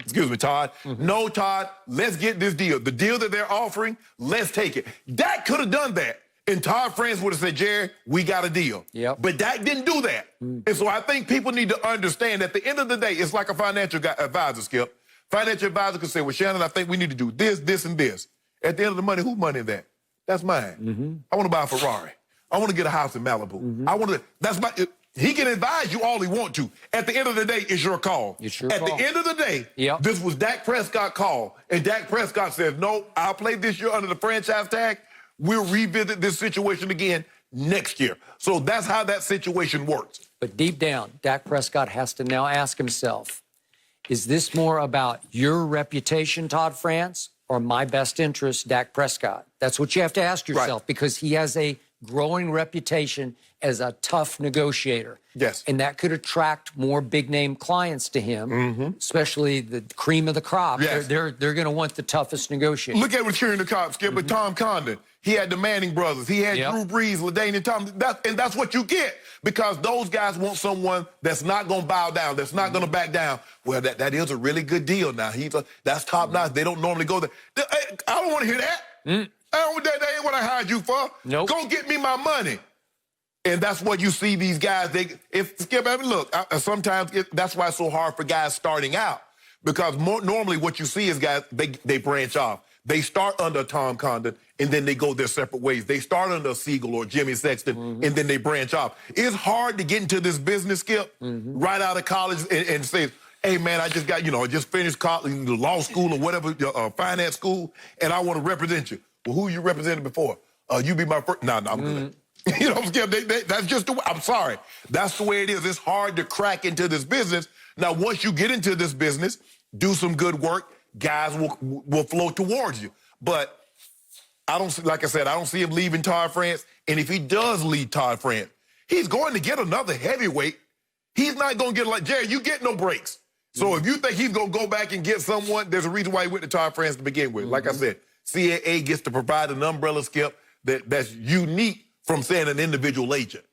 excuse me, Todd. No, Todd, let's get this deal. The deal that they're offering, let's take it. Dak could have done that. And Todd France would have said, Jerry, we got a deal. But Dak didn't do that. And so I think people need to understand at the end of the day, it's like a financial advisor, Skip. Financial advisor could say, well, Shannon, I think we need to do this, this, and this. At the end of the money, whose money is that? That's mine. I want to buy a Ferrari. I want to get a house in Malibu. I want to, that's my... He can advise you all he wants to. At the end of the day, it's your call. At the end of the day, this was Dak Prescott's call. And Dak Prescott says, no, I'll play this year under the franchise tag. We'll revisit this situation again next year. So that's how that situation works. But deep down, Dak Prescott has to now ask himself, is this more about your reputation, Todd France, or my best interest, Dak Prescott? That's what you have to ask yourself, because he has a growing reputation as a tough negotiator. Yes. And that could attract more big-name clients to him, especially the cream of the crop. Yes. They're going to want the toughest negotiator. Look at what's here in the crop, Skip, with Tom Condon. He had the Manning brothers. He had Drew Brees, LaDainian Thomas. And that's what you get, because those guys want someone that's not going to bow down, that's not going to back down. Well, that is a really good deal now. That's top notch. They don't normally go there. I don't want to hear that. That ain't what I hired you for. Nope. Go get me my money. And that's what you see these guys. Skip, I mean, look, sometimes that's why it's so hard for guys starting out. Because normally what you see is guys, they branch off. They start under Tom Condon, and then they go their separate ways. They start under Siegel or Jimmy Sexton, and then they branch off. It's hard to get into this business, Skip, right out of college and say, hey, man, I just got, just finished college, law school or whatever, finance school, and I want to represent you. Well, who you represented before? You be my first. No, I'm good. Skip, that's just the way. I'm sorry. That's the way it is. It's hard to crack into this business. Now, once you get into this business, do some good work, guys will flow towards you. But I don't see him leaving Todd France. And if he does leave Todd France, he's going to get another heavyweight. He's not going to get Jerry, you get no breaks. So if you think he's going to go back and get someone, there's a reason why he went to Todd France to begin with. Like I said, CAA gets to provide an umbrella, Skip, that's unique from saying an individual agent.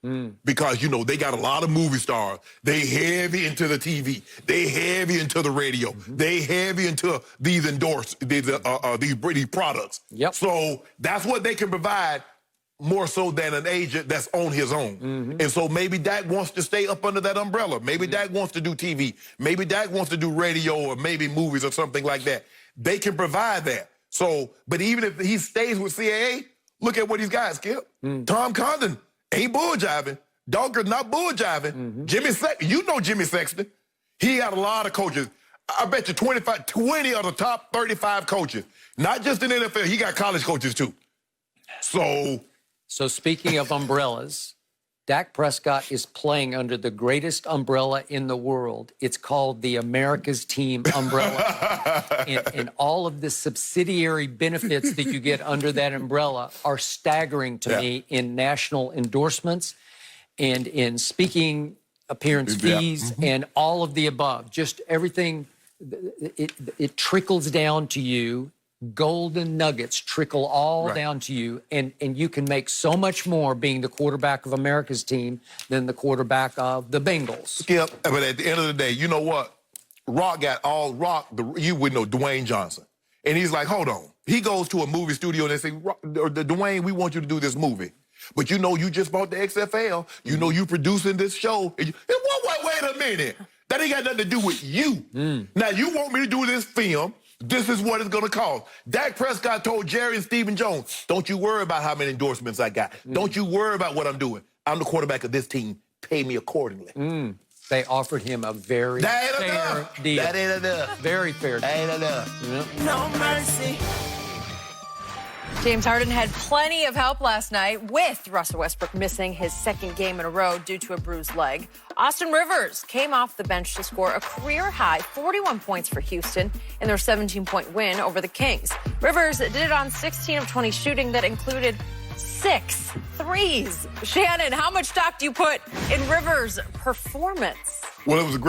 Because, they got a lot of movie stars. They heavy into the TV. They heavy into the radio. They heavy into these these products. Yep. So that's what they can provide more so than an agent that's on his own. And so maybe Dak wants to stay up under that umbrella. Maybe Dak wants to do TV. Maybe Dak wants to do radio or maybe movies or something like that. They can provide that. So, but even if he stays with CAA, look at what he's got, Skip. Tom Condon ain't bull jiving. Dunker's not bull jiving. Jimmy Sexton, Jimmy Sexton. He got a lot of coaches. I bet you 20 of the top 35 coaches. Not just in the NFL, he got college coaches too. So speaking of umbrellas, Dak Prescott is playing under the greatest umbrella in the world. It's called the America's Team umbrella. and all of the subsidiary benefits that you get under that umbrella are staggering to me in national endorsements and in speaking appearance fees and all of the above. Just everything, it trickles down to you. Golden nuggets trickle all down to you, and you can make so much more being the quarterback of America's team than the quarterback of the Bengals. Skip, but at the end of the day, you know what? You would know Dwayne Johnson. And he's like, hold on. He goes to a movie studio and they say, Dwayne, we want you to do this movie. But you just bought the XFL. You producing this show. And wait a minute. That ain't got nothing to do with you. Now, you want me to do this film. This is what it's going to cost. Dak Prescott told Jerry and Stephen Jones, don't you worry about how many endorsements I got. Don't you worry about what I'm doing. I'm the quarterback of this team. Pay me accordingly. They offered him a very fair deal. That ain't enough. Very fair deal. Ain't enough. No mercy. James Harden had plenty of help last night with Russell Westbrook missing his second game in a row due to a bruised leg. Austin Rivers came off the bench to score a career-high 41 points for Houston in their 17-point win over the Kings. Rivers did it on 16 of 20 shooting that included 6 threes. Shannon, how much stock do you put in Rivers' performance? Well, it was a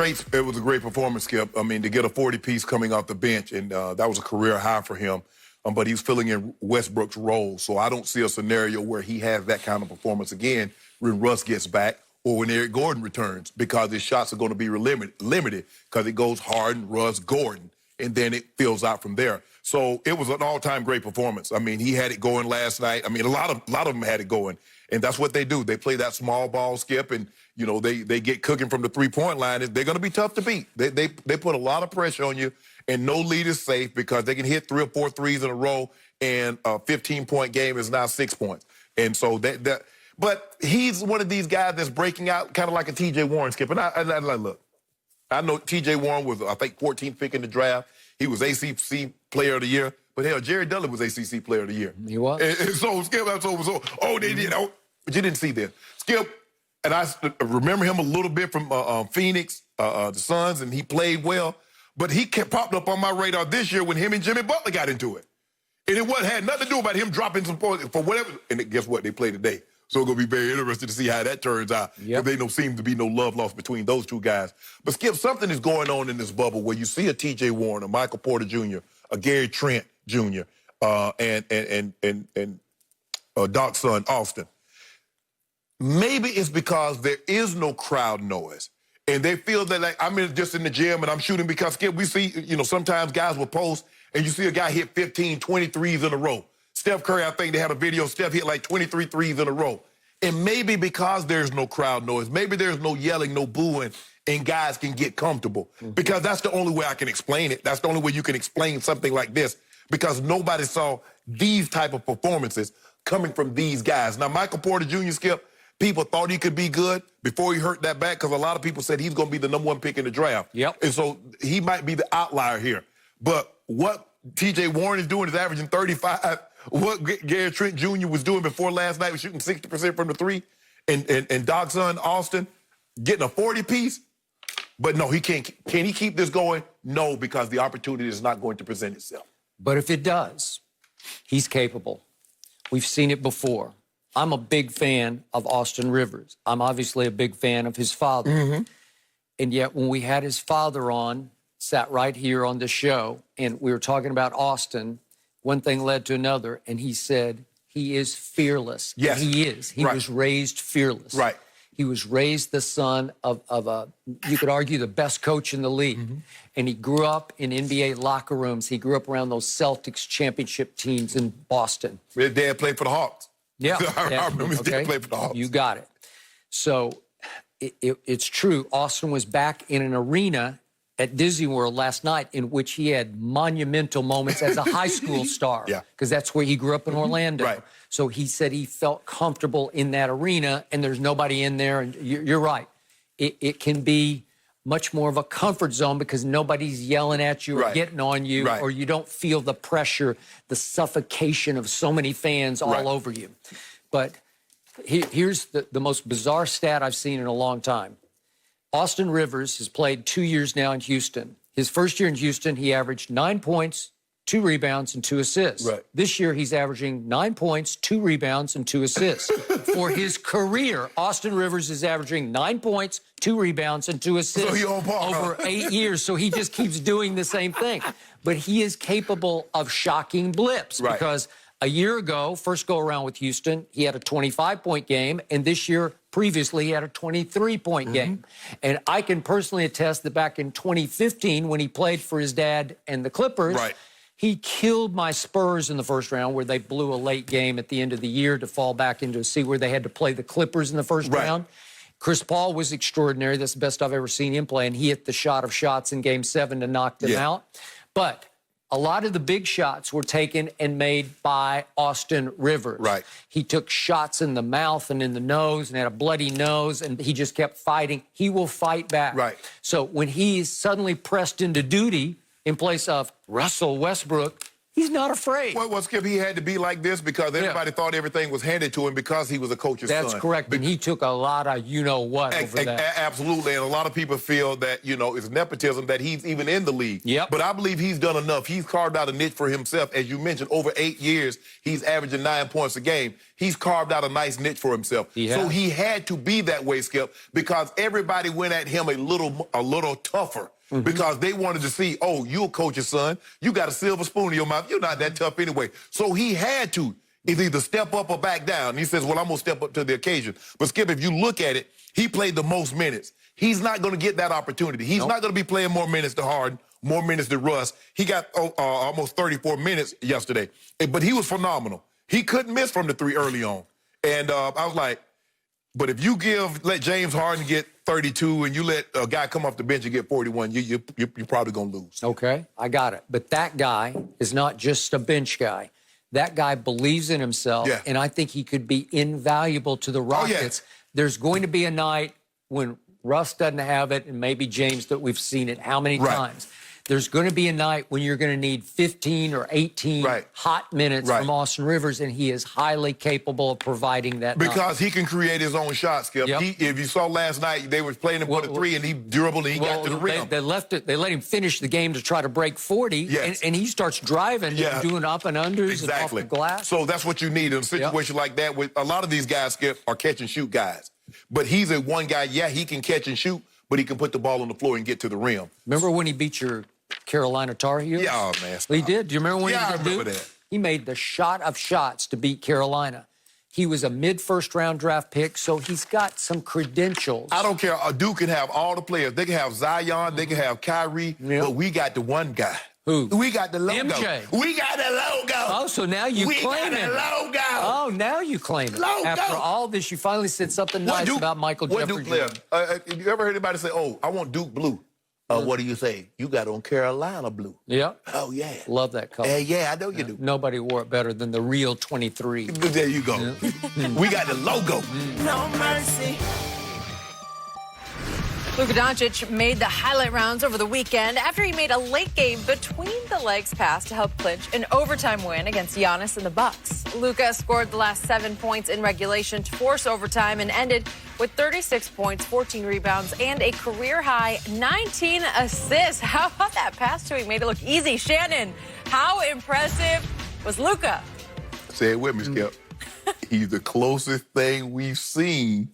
great performance, Skip. I mean, to get a 40-piece coming off the bench, and that was a career high for him. But he's filling in Westbrook's role. So I don't see a scenario where he has that kind of performance again when Russ gets back or when Eric Gordon returns, because his shots are going to be limited because it goes Harden, Russ, Gordon, and then it fills out from there. So it was an all-time great performance. I mean, he had it going last night. I mean, a lot of them had it going. And that's what they do. They play that small ball, Skip, and, they get cooking from the three-point line. They're going to be tough to beat. They put a lot of pressure on you. And no lead is safe because they can hit 3 or 4 threes in a row, and a 15-point game is now 6 points. And so but he's one of these guys that's breaking out kind of like a T.J. Warren, Skip. And I look, I know T.J. Warren was, I think, 14th pick in the draft. He was ACC Player of the Year. But hell, Jerry Dudley was ACC Player of the Year. He was. And so Skip, they did. But you didn't see that. Skip, and I remember him a little bit from Phoenix, the Suns, and he played well. But he popped up on my radar this year when him and Jimmy Butler got into it. And it had nothing to do about him dropping some points for whatever. And guess what? They play today. So it's going to be very interesting to see how that turns out. Yep. There don't seem to be no love lost between those two guys. But, Skip, something is going on in this bubble where you see a T.J. Warren, a Michael Porter Jr., a Gary Trent Jr., and Doc's son, Austin. Maybe it's because there is no crowd noise. And they feel that, like, I'm just in the gym and I'm shooting because, Skip, we see, sometimes guys will post and you see a guy hit 15, 20 threes in a row. Steph Curry, I think they had a video, Steph hit like 23 threes in a row. And maybe because there's no crowd noise, maybe there's no yelling, no booing, and guys can get comfortable. Because that's the only way I can explain it. That's the only way you can explain something like this. Because nobody saw these type of performances coming from these guys. Now, Michael Porter Jr., Skip, people thought he could be good before he hurt that back because a lot of people said he's going to be the #1 pick in the draft. Yep. And so he might be the outlier here. But what T.J. Warren is doing is averaging 35. What Gary Trent Jr. was doing before last night was shooting 60% from the three. And Doc's son, Austin, getting a 40-piece. But no, he can't. Can he keep this going? No, because the opportunity is not going to present itself. But if it does, he's capable. We've seen it before. I'm a big fan of Austin Rivers. I'm obviously a big fan of his father. And yet when we had his father on, sat right here on the show, and we were talking about Austin, one thing led to another, and he said he is fearless. Yes. And he is. He was raised fearless. Right. He was raised the son of a, you could argue, the best coach in the league. And he grew up in NBA locker rooms. He grew up around those Celtics championship teams in Boston. His dad played for the Hawks. Yeah. I remember his dad played for the Hawks. You got it. So it's true. Austin was back in an arena at Disney World last night in which he had monumental moments as a high school star. Yeah. Because that's where he grew up in Orlando. Right. So he said he felt comfortable in that arena, and there's nobody in there. And you're right. It can be much more of a comfort zone because nobody's yelling at you or getting on you, or you don't feel the pressure, the suffocation of so many fans all over you. But here's the most bizarre stat I've seen in a long time. Austin Rivers has played 2 years now in Houston. His first year in Houston, he averaged 9 points, 2 rebounds, and 2 assists. This year, he's averaging 9 points, 2 rebounds, and 2 assists. For his career, Austin Rivers is averaging 9 points, 2 rebounds, and 2 assists over 8 years. So he just keeps doing the same thing. But he is capable of shocking blips because a year ago, first go-around with Houston, he had a 25-point game, and this year, previously, he had a 23-point game. And I can personally attest that back in 2015, when he played for his dad and the Clippers, he killed my Spurs in the first round where they blew a late game at the end of the year to fall back into a seat where they had to play the Clippers in the first round. Chris Paul was extraordinary. That's the best I've ever seen him play, and he hit the shot of shots in Game 7 to knock them out. But a lot of the big shots were taken and made by Austin Rivers. He took shots in the mouth and in the nose and had a bloody nose, and he just kept fighting. He will fight back. So when he's suddenly pressed into duty in place of Russell Westbrook, he's not afraid. Well, Skip, he had to be like this because everybody thought everything was handed to him because he was a coach's son. That's correct, and he took a lot of you-know-what over that. Absolutely, and a lot of people feel that, it's nepotism that he's even in the league. But I believe he's done enough. He's carved out a niche for himself. As you mentioned, over 8 years, he's averaging 9 points a game. He's carved out a nice niche for himself. So he had to be that way, Skip, because everybody went at him a little tougher. Because they wanted to see, oh, you're a coach's son. You got a silver spoon in your mouth. You're not that tough anyway. So he had to either step up or back down. And he says, well, I'm going to step up to the occasion. But, Skip, if you look at it, he played the most minutes. He's not going to get that opportunity. He's not going to be playing more minutes to Harden, more minutes to Russ. He got almost 34 minutes yesterday. But he was phenomenal. He couldn't miss from the three early on. And I was like, but if you let James Harden get 32 and you let a guy come off the bench and get 41, you're probably going to lose. Okay, I got it. But that guy is not just a bench guy. That guy believes in himself, and I think he could be invaluable to the Rockets. There's going to be a night when Russ doesn't have it, and maybe James, that we've seen it how many times. There's going to be a night when you're going to need 15 or 18 hot minutes from Austin Rivers, and he is highly capable of providing that. Because he can create his own shot, Skip. If you saw last night, they were playing him for the three, and he dribbled and he got to the rim. They let him finish the game to try to break 40, and he starts driving and doing up and unders and off the glass. So that's what you need in a situation like that. With a lot of these guys, Skip, are catch and shoot guys. But he's a one guy, he can catch and shoot, but he can put the ball on the floor and get to the rim. Remember when he beat your Carolina Tar Heels? Yeah, man. He did. Do you remember when he did? I remember that. He made the shot of shots to beat Carolina. He was a mid-first round draft pick, so he's got some credentials. I don't care. Duke can have all the players. They can have Zion, they can have Kyrie, but we got the one guy. Who? We got the logo. MJ. We got the logo. Oh, so now you claim it. We got the logo. Oh, now you claim it. Logo. After all this, you finally said something nice about Michael Jeffrey. What Duke player? You ever heard anybody say, "Oh, I want Duke blue"? What do you say? You got on Carolina blue. Yeah. Oh, yeah. Love that color. Yeah, I know you do. Nobody wore it better than the real 23. There you go. We got the logo. No mercy. Luka Dončić made the highlight rounds over the weekend after he made a late game between the legs pass to help clinch an overtime win against Giannis and the Bucks. Luka scored the last 7 points in regulation to force overtime and ended with 36 points, 14 rebounds, and a career-high 19 assists. How about that pass to him? Made it look easy. Shannon, how impressive was Luka? Say it with me, Skip. He's the closest thing we've seen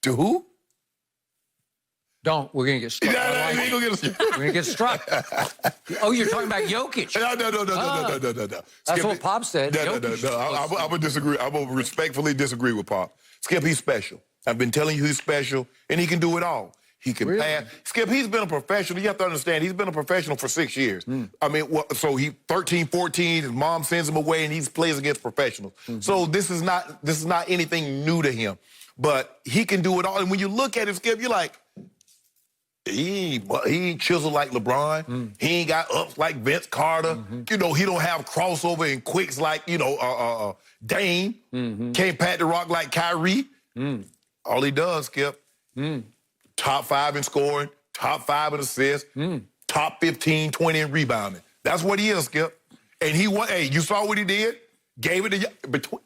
to who? We're going to get struck. We're going to get struck. Oh, you're talking about Jokic. No. That's what Pop said. No. I would disagree. I will respectfully disagree with Pop. Skip, he's special. I've been telling you he's special, and he can do it all. He can pass. Skip, he's been a professional. You have to understand, he's been a professional for 6 years. I mean, so he 13, 14, his mom sends him away, and he plays against professionals. So this is not anything new to him. But he can do it all. And when you look at him, Skip, you're like, he ain't chiseled like LeBron. He ain't got ups like Vince Carter. You know, he don't have crossover and quicks like, Dame. Can't pat the rock like Kyrie. All he does, Skip, top 5 in scoring, top 5 in assists, top 15, 20 in rebounding. That's what he is, Skip. And you saw what he did? Gave it to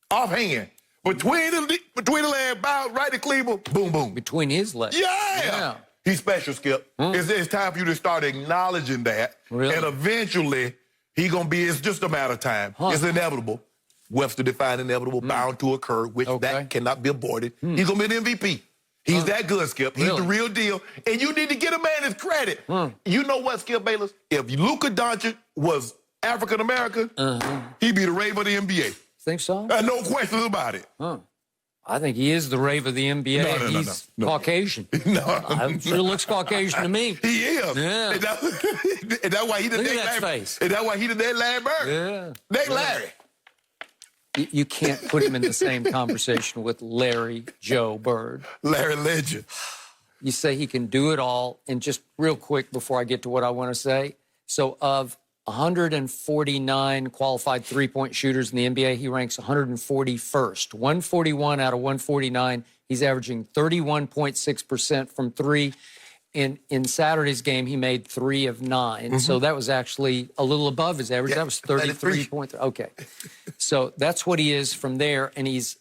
offhand. Between the leg, bow right to Cleveland, boom, boom. Between his legs. Yeah. He's special, Skip. It's time for you to start acknowledging that. Really? And eventually, it's just a matter of time. It's inevitable. Webster defined inevitable, bound to occur, which that cannot be avoided. He's going to be an MVP. He's that good, Skip. He's the real deal. And you need to get a man his credit. You know what, Skip Bayless? If Luka Dončić was African-American, he'd be the rave of the NBA. Think so? No questions about it. I think he is the rave of the NBA. He's Caucasian. I'm sure looks Caucasian to me. He is. Yeah. And that's why he the Look at that face. And that's why he the next Larry Bird. Yeah. Next Larry. You can't put him in the same conversation with Larry Joe Bird. Larry Legend. You say he can do it all. And just real quick before I get to what I want to say. So of 149 qualified three-point shooters in the NBA, he ranks 141st. 141 out of 149. He's averaging 31.6% from three. In Saturday's game, he made 3 of 9. So that was actually a little above his average. That was 33.3. Okay. So that's what he is from there. And he's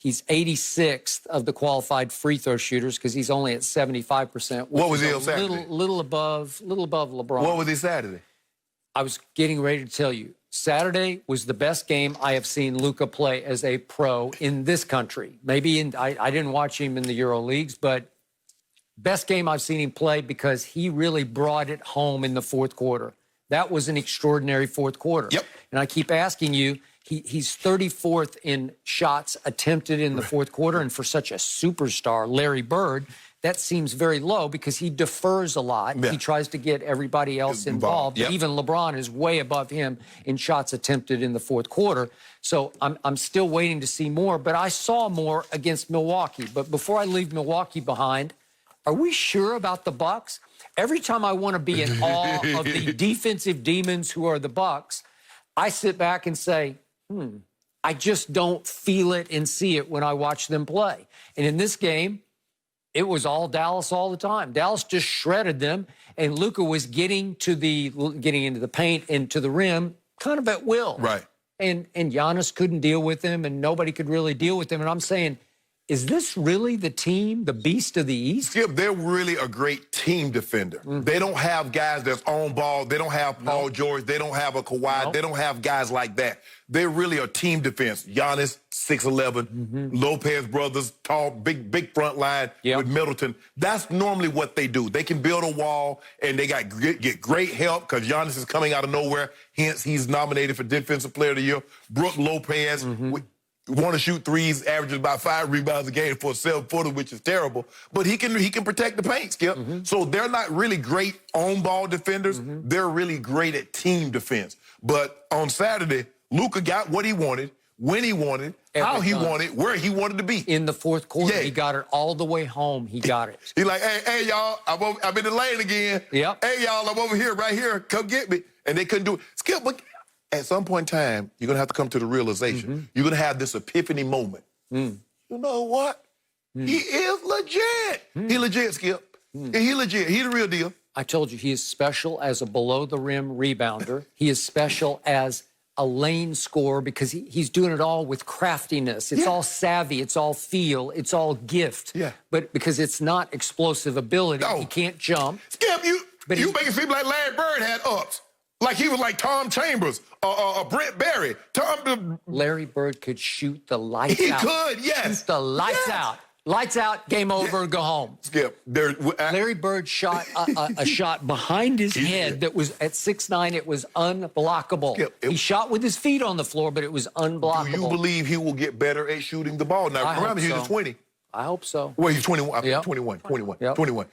86th of the qualified free throw shooters because he's only at 75%. What was he on Saturday? Little above LeBron. What was he Saturday? I was getting ready to tell you. Saturday was the best game I have seen Luka play as a pro in this country. Maybe I didn't watch him in the Euro Leagues, but best game I've seen him play because he really brought it home in the fourth quarter. That was an extraordinary fourth quarter. Yep. And I keep asking you, he's 34th in shots attempted in the fourth quarter, and for such a superstar, Larry Bird, that seems very low because he defers a lot. Yeah. He tries to get everybody else involved. Yep. Even LeBron is way above him in shots attempted in the fourth quarter. So I'm still waiting to see more, but I saw more against Milwaukee. But before I leave Milwaukee behind, are we sure about the Bucks? Every time I want to be in awe of the defensive demons who are the Bucks, I sit back and say, I just don't feel it and see it when I watch them play. And in this game, It was all Dallas all the time. Dallas just shredded them, and Luka was getting into the paint and to the rim kind of at will. Right. And Giannis couldn't deal with him, and nobody could really deal with him. And I'm saying, is this really the team, the beast of the East? Skip, they're really a great team defender. They don't have guys that's on ball. They don't have Paul George. They don't have a Kawhi. They don't have guys like that. They're really a team defense. Giannis, 6'11", Lopez brothers, tall, big front line with Middleton. That's normally what they do. They can build a wall, and they get great help because Giannis is coming out of nowhere. Hence, he's nominated for Defensive Player of the Year. Brook Lopez, want to shoot threes, averages about 5 rebounds a game for a 7-footer, which is terrible. But he can protect the paint, Skip. So they're not really great on-ball defenders. They're really great at team defense. But on Saturday, Luka got what he wanted, when he wanted, how he wanted, where he wanted to be. In the fourth quarter, he got it all the way home. He got it. He's like, hey, y'all, I'm in the lane again. Yep. Hey, y'all, I'm over here, right here. Come get me. And they couldn't do it. Skip, but at some point in time, you're going to have to come to the realization. You're going to have this epiphany moment. You know what? He is legit. He legit, Skip. He legit. He the real deal. I told you, he is special as a below-the-rim rebounder. He is special as a lane scorer because he's doing it all with craftiness. It's all savvy. It's all feel. It's all gift. But because it's not explosive ability, he can't jump. Skip, you make it seem like Larry Bird had ups. Like he was like Tom Chambers or Brent Barry. Larry Bird could shoot the lights out. He could, yes. Shoot the lights out. Lights out, game over, go home. Skip. Larry Bird shot a shot behind his head that was at 6'9". It was unblockable. Skip, he shot with his feet on the floor, but it was unblockable. Do you believe he will get better at shooting the ball? Now, remember, he's 20. I hope so. Well, he's 21. 21. He's only 21.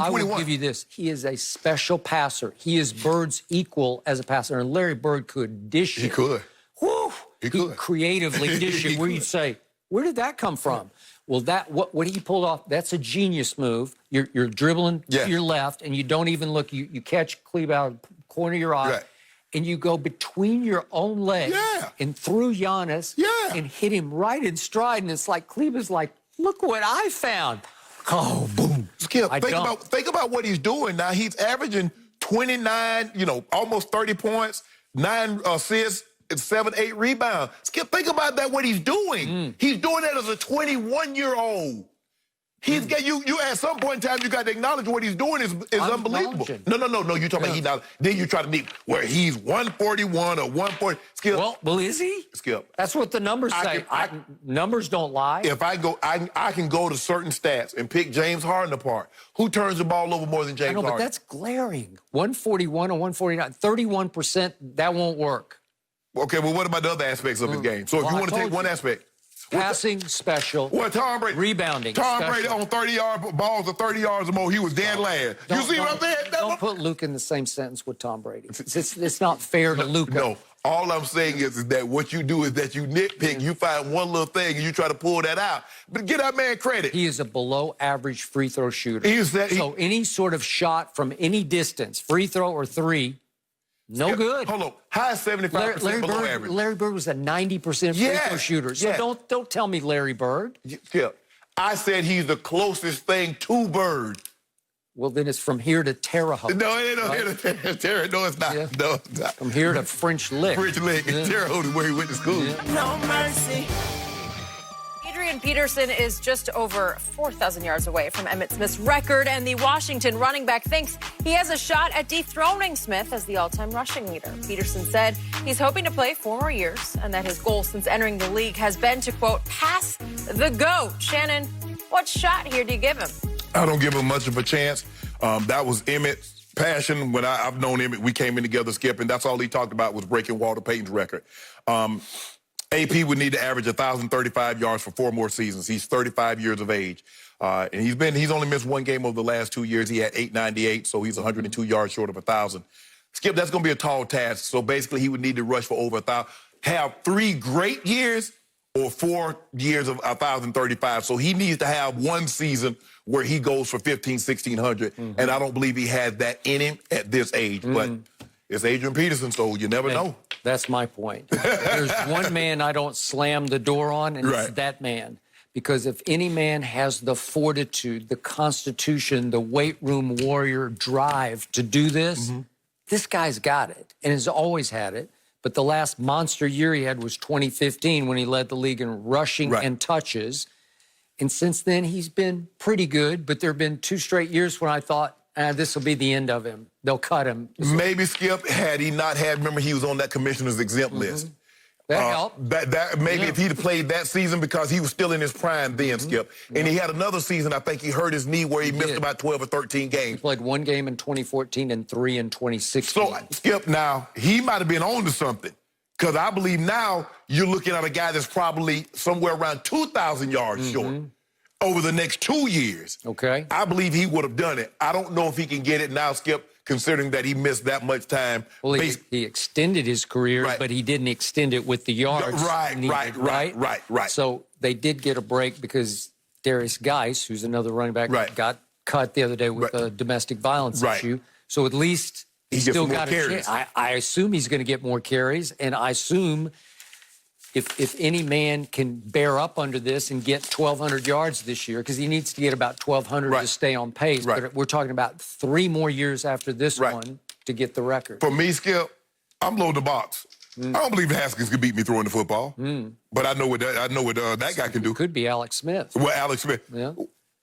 I will give you this. He is a special passer. He is Bird's equal as a passer. And Larry Bird could dish it. He could. Woo! He could. Creatively dish it. Where you'd say, where did that come from? Well, what he pulled off, that's a genius move. You're dribbling to your left, and you don't even look. You catch Cleve out of the corner of your eye, and you go between your own legs and through Giannis and hit him right in stride. And it's like Cleve is like, look what I found. Oh, boom. Skip, think about what he's doing now. He's averaging 29, almost 30 points, 9 assists, and 7, 8 rebounds. Skip, think about that, what he's doing. He's doing that as a 21-year-old. He's got you at some point in time, you got to acknowledge what he's doing is unbelievable. No. You're talking about he's not. Then you try to meet where he's 141 or 140. Skip. Well, is he? Skip. That's what the numbers say. Numbers don't lie. If I go, I can go to certain stats and pick James Harden apart. Who turns the ball over more than James Harden? But that's glaring. 141 or 149, 31%. That won't work. Okay, well, what about the other aspects of his game? So if you want to take one aspect. Passing, special. Well, Tom Brady. Rebounding, Tom special. Brady on 30-yard balls of 30 yards or more, he was dead last. You see what I'm saying? Don't put Luka in the same sentence with Tom Brady. It's not fair to Luka. No. All I'm saying is that what you do is that you nitpick. You find one little thing and you try to pull that out. But give that man credit. He is a below-average free throw shooter. So any sort of shot from any distance, free throw or three, no good. Hold on. High 75% below average. Larry Bird was a 90% free throw shooter. So don't tell me Larry Bird. I said he's the closest thing to Bird. Well, then it's from here to Terre Haute. No, it ain't here to Terre. No, it's not. No, it's not. From here to French Lick. French Lick. Terre Haute is where he went to school. No mercy. Adrian Peterson is just over 4,000 yards away from Emmitt Smith's record, and the Washington running back thinks he has a shot at dethroning Smith as the all-time rushing leader. Peterson said he's hoping to play 4 more years and that his goal since entering the league has been to, quote, pass the GOAT. Shannon, what shot here do you give him? I don't give him much of a chance. That was Emmitt's passion. When I've known Emmitt, we came in together, Skip, and that's all he talked about was breaking Walter Payton's record. AP would need to average 1,035 yards for 4 more seasons. He's 35 years of age. And he's only missed 1 game over the last 2 years. He had 898, so he's 102 yards short of 1,000. Skip, that's going to be a tall task. So basically, he would need to rush for over 1,000. Have 3 great years or 4 years of 1,035. So he needs to have 1 season where he goes for 1,500, 1,600. And I don't believe he has that in him at this age. But it's Adrian Peterson, so you never know. That's my point. There's one man I don't slam the door on, and it's that man. Because if any man has the fortitude, the constitution, the weight room warrior drive to do this, this guy's got it and has always had it. But the last monster year he had was 2015 when he led the league in rushing and touches. And since then, he's been pretty good. But there have been 2 straight years when I thought, this will be the end of him. They'll cut him. Maybe, Skip, had he not had, remember, he was on that commissioner's exempt list. That helped. Maybe if he'd played that season, because he was still in his prime then, Skip. And he had another season, I think he hurt his knee where he missed about 12 or 13 games. He played 1 game in 2014 and 3 in 2016. So, Skip, now, he might have been on to something. Because I believe now you're looking at a guy that's probably somewhere around 2,000 yards short over the next 2 years. Okay. I believe he would have done it. I don't know if he can get it now, Skip, considering that he missed that much time. Well, he extended his career, but he didn't extend it with the yards. Right. So they did get a break because Darius Geis, who's another running back, got cut the other day with a domestic violence issue. So at least he's still got a chance. I assume he's going to get more carries, and I assume if any man can bear up under this and get 1,200 yards this year, because he needs to get about 1,200 to stay on pace. But we're talking about 3 more years after this one to get the record. For me, Skip, I'm loading the box. I don't believe Haskins can beat me throwing the football. But I know what that guy can do. Could be Alex Smith. Well, Alex Smith. Yeah.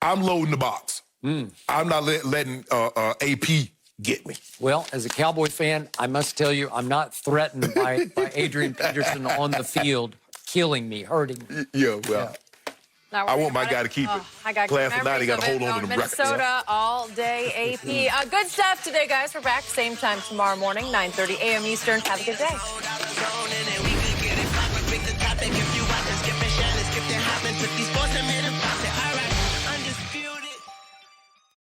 I'm loading the box. I'm not letting AP get me. Well, as a Cowboy fan, I must tell you, I'm not threatened by Adrian Peterson on the field killing me, hurting me. Yeah, well, I want my guy to keep it. I got Class of 90 got to hold on to the Minnesota all day, AP. Good stuff today, guys. We're back same time tomorrow morning, 9:30 a.m. Eastern. Have a good day.